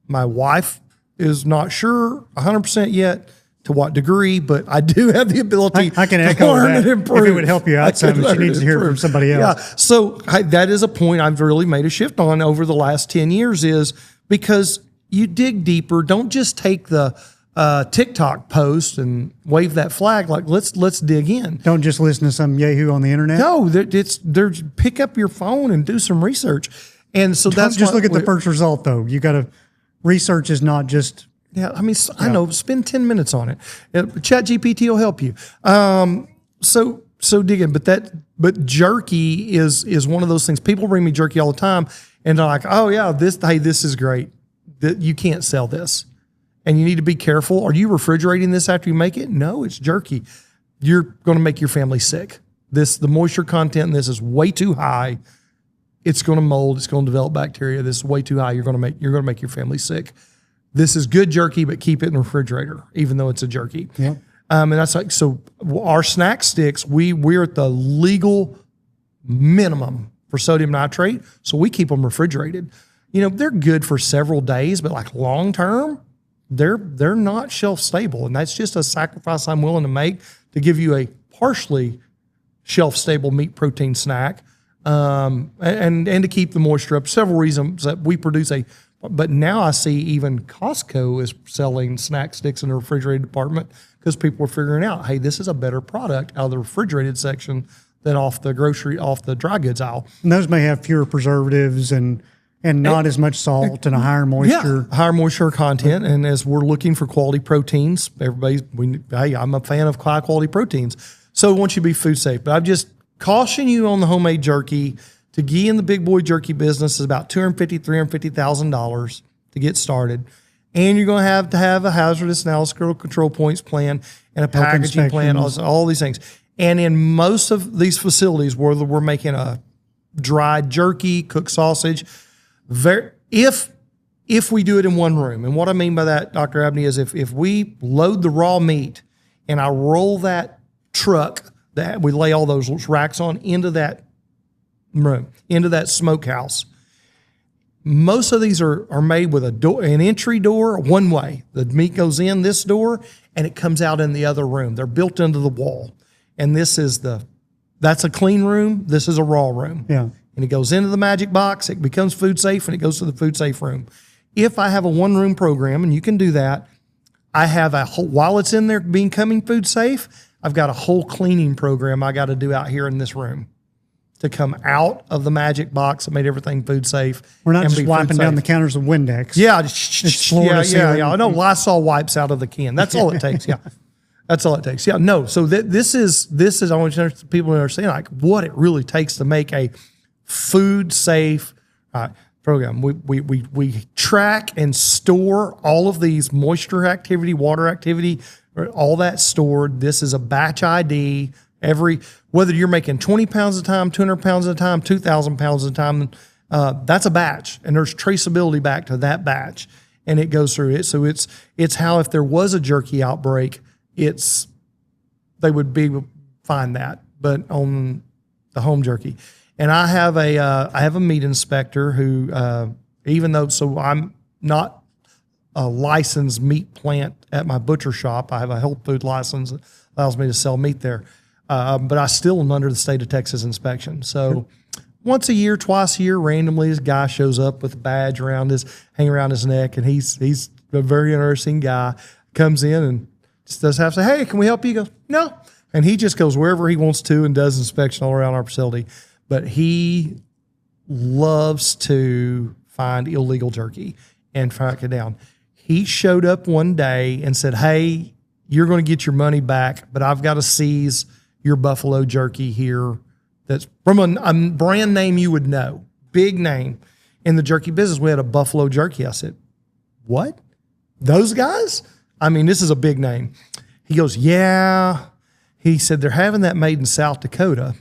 Speaker 2: My wife is not sure 100% yet to what degree, but I do have the ability
Speaker 1: I can
Speaker 2: to
Speaker 1: echo
Speaker 2: learn
Speaker 1: that.
Speaker 2: and improve.
Speaker 1: If it would help you out some, she needs to hear it from somebody else.
Speaker 2: Yeah. So that is a point I've really made a shift on over the last 10 years is because you dig deeper. Don't just take the TikTok post and wave that flag. Like, let's dig in.
Speaker 1: Don't just listen to some yahoo on the internet.
Speaker 2: No, there's pick up your phone and do some research. And so that's
Speaker 1: Don't just look at the first result, though. You got to, research is not just.
Speaker 2: Yeah, I mean, I know. Spend 10 minutes on it. ChatGPT will help you. So dig in. But jerky is one of those things. People bring me jerky all the time, and they're like, "Oh yeah, this is great. You can't sell this, and you need to be careful. Are you refrigerating this after you make it? No, it's jerky. You're going to make your family sick. The moisture content in this is way too high. It's going to mold. It's going to develop bacteria. This is way too high. You're going to make your family sick." This is good jerky, but keep it in the refrigerator, even though it's a jerky.
Speaker 1: Yeah.
Speaker 2: And that's like, so our snack sticks, we're at the legal minimum for sodium nitrate. So we keep them refrigerated. You know, they're good for several days, but like long-term, they're not shelf stable. And that's just a sacrifice I'm willing to make to give you a partially shelf stable meat protein snack. And to keep the moisture up. Several reasons that we produce but now I see even Costco is selling snack sticks in the refrigerated department because people are figuring out, hey, this is a better product out of the refrigerated section than off the dry goods aisle.
Speaker 1: And those may have fewer preservatives and not as much salt and a higher moisture.
Speaker 2: Yeah, higher moisture content. And as we're looking for quality proteins, I'm a fan of high quality proteins. So I want you to be food safe. But I've just cautioned you on the homemade jerky. To get in the big boy jerky business is about $250,000, $350,000 to get started. And you're going to have a hazardous analysis control points plan and a packaging plan, all these things. And in most of these facilities where we're making a dried jerky, cooked sausage, if we do it in one room, and what I mean by that, Dr. Abney, is if we load the raw meat and I roll that truck that we lay all those racks on into that room, into that smokehouse. Most of these are made with an entry door, one way. The meat goes in this door and it comes out in the other room. They're built into the wall. And that's a clean room. This is a raw room.
Speaker 1: Yeah.
Speaker 2: And it goes into the magic box. It becomes food safe and it goes to the food safe room. If I have a one room program, and you can do that, I have while it's in there becoming food safe, I've got a whole cleaning program I got to do out here in this room to come out of the magic box that made everything food safe.
Speaker 1: We're not just wiping down the counters with Windex.
Speaker 2: Yeah. Yeah. I know Lysol wipes out of the can. That's all it takes. Yeah. That's all it takes. Yeah, no. So this is I want people to understand like what it really takes to make a food safe program. We track and store all of these moisture activity, water activity, all that stored. This is a batch ID. Whether you're making 20 pounds at a time, 200 pounds at a time, 2,000 pounds at a time, that's a batch, and there's traceability back to that batch, and it goes through it. So it's how if there was a jerky outbreak, they would find that, but on the home jerky. And I have a meat inspector who, even though, so I'm not a licensed meat plant at my butcher shop. I have a health food license that allows me to sell meat there. But I still am under the state of Texas inspection. So once a year, twice a year, randomly, this guy shows up with a badge hanging around his neck, and he's a very interesting guy. Comes in and just does have to say, hey, can we help you? He goes, no. And he just goes wherever he wants to and does inspection all around our facility. But he loves to find illegal jerky and track it down. He showed up one day and said, hey, you're going to get your money back, but I've got to seize your buffalo jerky here. That's from a brand name you would know, big name in the jerky business. We had a buffalo jerky. I said, what? Those guys? I mean, this is a big name. He goes, yeah. He said, they're having that made in South Dakota.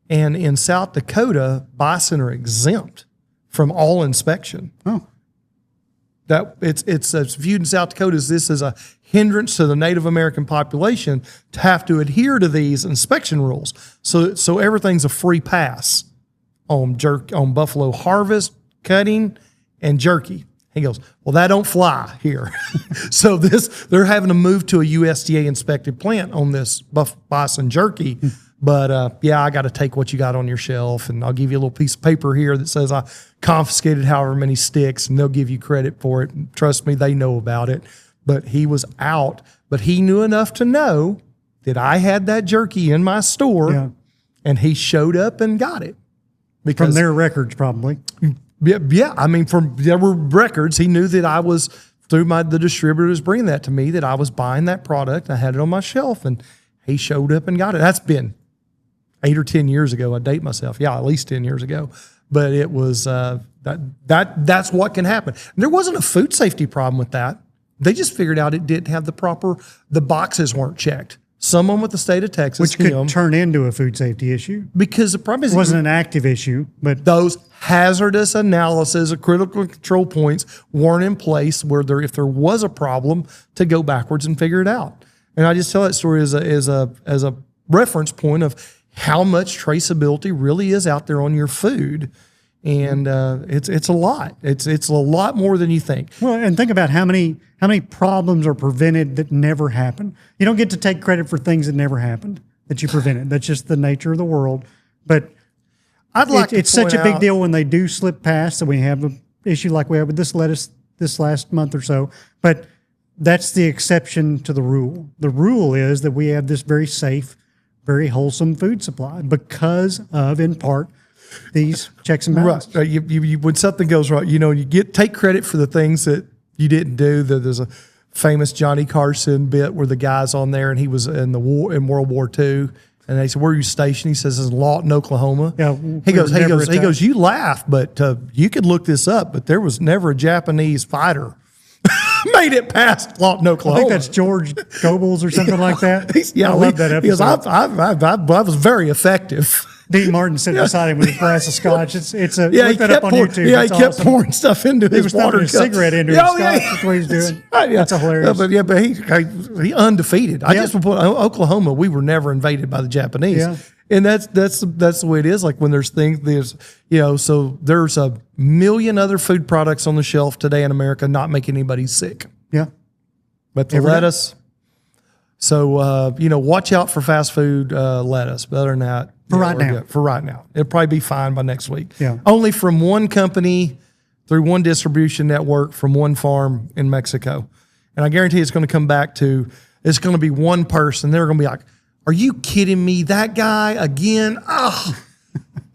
Speaker 2: And in South Dakota, bison are exempt from all inspection.
Speaker 1: Oh.
Speaker 2: That it's viewed in South Dakota as this is a hindrance to the Native American population to have to adhere to these inspection rules. So everything's a free pass on buffalo harvest, cutting, and jerky. He goes, well, that don't fly here. So they're having to move to a USDA inspected plant on this bison jerky. But yeah, I got to take what you got on your shelf, and I'll give you a little piece of paper here that says I confiscated however many sticks, and they'll give you credit for it. And trust me, they know about it. But he was out, but he knew enough to know that I had that jerky in my store, and he showed up and got it.
Speaker 1: From their records, probably.
Speaker 2: Yeah. I mean, there were records. He knew that I was, through the distributor was bringing that to me, that I was buying that product. I had it on my shelf, and he showed up and got it. That's been 8 or 10 years ago. I date myself. Yeah, at least 10 years ago. But it was that's what can happen. And there wasn't a food safety problem with that. They just figured out it didn't have the boxes weren't checked. Someone with the state of Texas,
Speaker 1: which could turn into a food safety issue.
Speaker 2: Because the problem is
Speaker 1: it wasn't an active issue, but
Speaker 2: those hazardous analysis of critical control points weren't in place where if there was a problem to go backwards and figure it out. And I just tell that story as a reference point of how much traceability really is out there on your food. And it's a lot. It's a lot more than you think.
Speaker 1: Well, and think about how many problems are prevented that never happen. You don't get to take credit for things that never happened that you prevented. That's just the nature of the world. But it's such a big deal when they do slip past, that we have an issue like we have with this lettuce this last month or so. But that's the exception to the rule. The rule is that we have this very safe, very wholesome food supply because of, in part, these checks and balances.
Speaker 2: Right. You when something goes wrong, you take credit for the things that you didn't do. There's a famous Johnny Carson bit where the guy's on there and he was in World War II, and they said, "Where are you stationed?" He says, "In Lawton, Oklahoma."
Speaker 1: Yeah.
Speaker 2: He goes. You laugh, but you could look this up. But there was never a Japanese fighter made it past Lawton, Oklahoma.
Speaker 1: I think that's George Goebbels or something like that. I love that episode.
Speaker 2: He goes, I was very effective.
Speaker 1: Dean Martin sat beside him with a glass of scotch. Look that up on YouTube.
Speaker 2: Yeah, he kept pouring stuff into his water cup.
Speaker 1: He was thumbing a cigarette into his scotch. That's what he's doing. That's hilarious.
Speaker 2: But he undefeated. I just put Oklahoma. We were never invaded by the Japanese.
Speaker 1: Yeah.
Speaker 2: And that's the way it is. Like when there's things, so there's a million other food products on the shelf today in America not making anybody sick.
Speaker 1: Yeah.
Speaker 2: But the lettuce. So, watch out for fast food lettuce. But other than that, for right now. It'll probably be fine by next week.
Speaker 1: Yeah.
Speaker 2: Only from one company through one distribution network from one farm in Mexico. And I guarantee it's going to come back to, it's going to be one person. They're going to be like, are you kidding me? That guy again? Oh,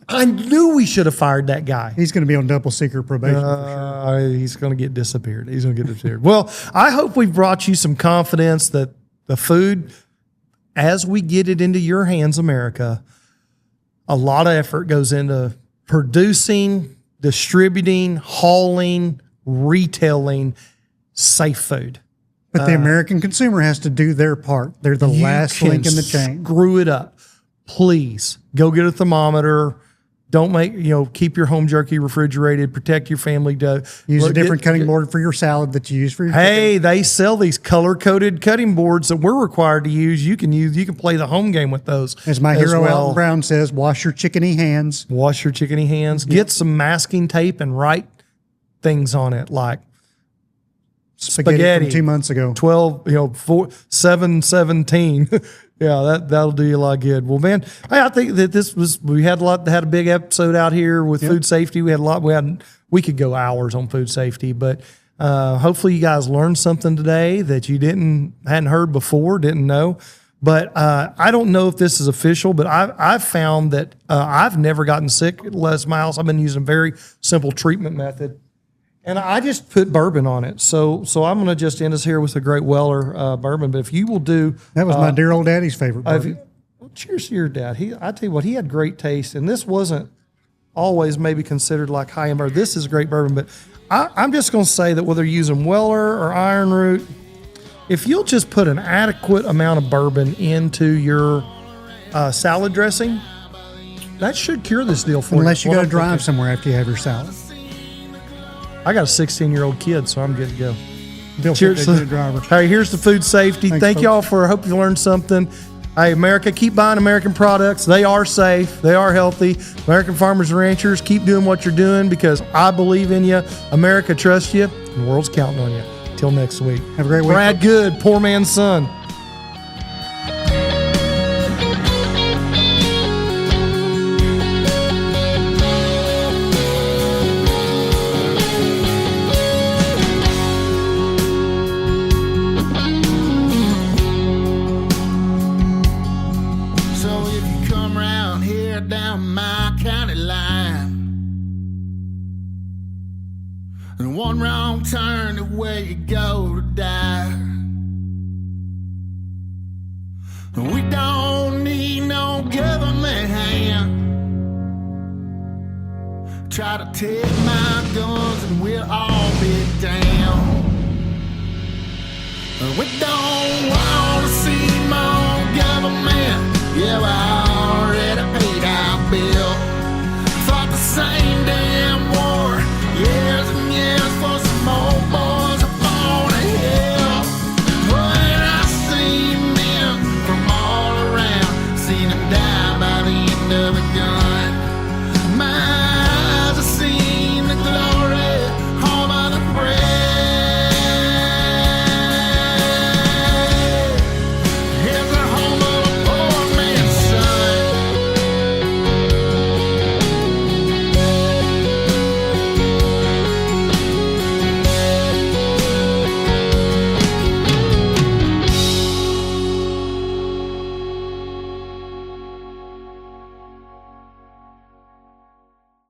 Speaker 2: I knew we should have fired that guy.
Speaker 1: He's going to be on double secret probation for sure.
Speaker 2: He's going to get disappeared. Well, I hope we've brought you some confidence that The food, as we get it into your hands, America, a lot of effort goes into producing, distributing, hauling, retailing safe food.
Speaker 1: But the American consumer has to do their part. They're the last link in the chain.
Speaker 2: Screw it up. Please go get a thermometer. Don't keep your home jerky refrigerated. Protect your family dough.
Speaker 1: Use a different cutting board for your salad that you use for your
Speaker 2: Hey, they sell these color-coded cutting boards that we're required to use. You can play the home game with those.
Speaker 1: As my hero Alton Brown says, wash your chickeny hands.
Speaker 2: Wash your chickeny hands. Get some masking tape and write things on it like spaghetti
Speaker 1: from 2 months ago.
Speaker 2: 717. Yeah, that'll do you a lot of good. Well, man, I think that we had a big episode out here with food safety. We could go hours on food safety, but hopefully you guys learned something today that you hadn't heard before, didn't know. But I don't know if this is official, but I've found that I've never gotten sick at Les Miles. I've been using a very simple treatment method. And I just put bourbon on it. So I'm going to just end us here with a great Weller bourbon. But if you will do...
Speaker 1: That was my dear old daddy's favorite bourbon.
Speaker 2: Cheers to your dad. I tell you what, he had great taste. And this wasn't always maybe considered like high-end bourbon. This is great bourbon. But I'm just going to say that whether you're using Weller or Iron Root, if you'll just put an adequate amount of bourbon into your salad dressing, that should cure this deal for you.
Speaker 1: Unless you got to drive somewhere after you have your salad.
Speaker 2: I got a 16-year-old kid, so I'm good to go.
Speaker 1: Bill,
Speaker 2: cheers to the driver. Hey, here's the food safety. Thank y'all I hope you learned something. Hey, America, keep buying American products. They are safe. They are healthy. American farmers and ranchers, keep doing what you're doing because I believe in you. America trusts you, and the world's counting on you. Till next week.
Speaker 1: Have a great week.
Speaker 2: Brad Good, poor man's son.
Speaker 3: And one wrong turn to where you go to die. And we don't need no government hand. Try to take my guns and we'll all be down. And we don't want to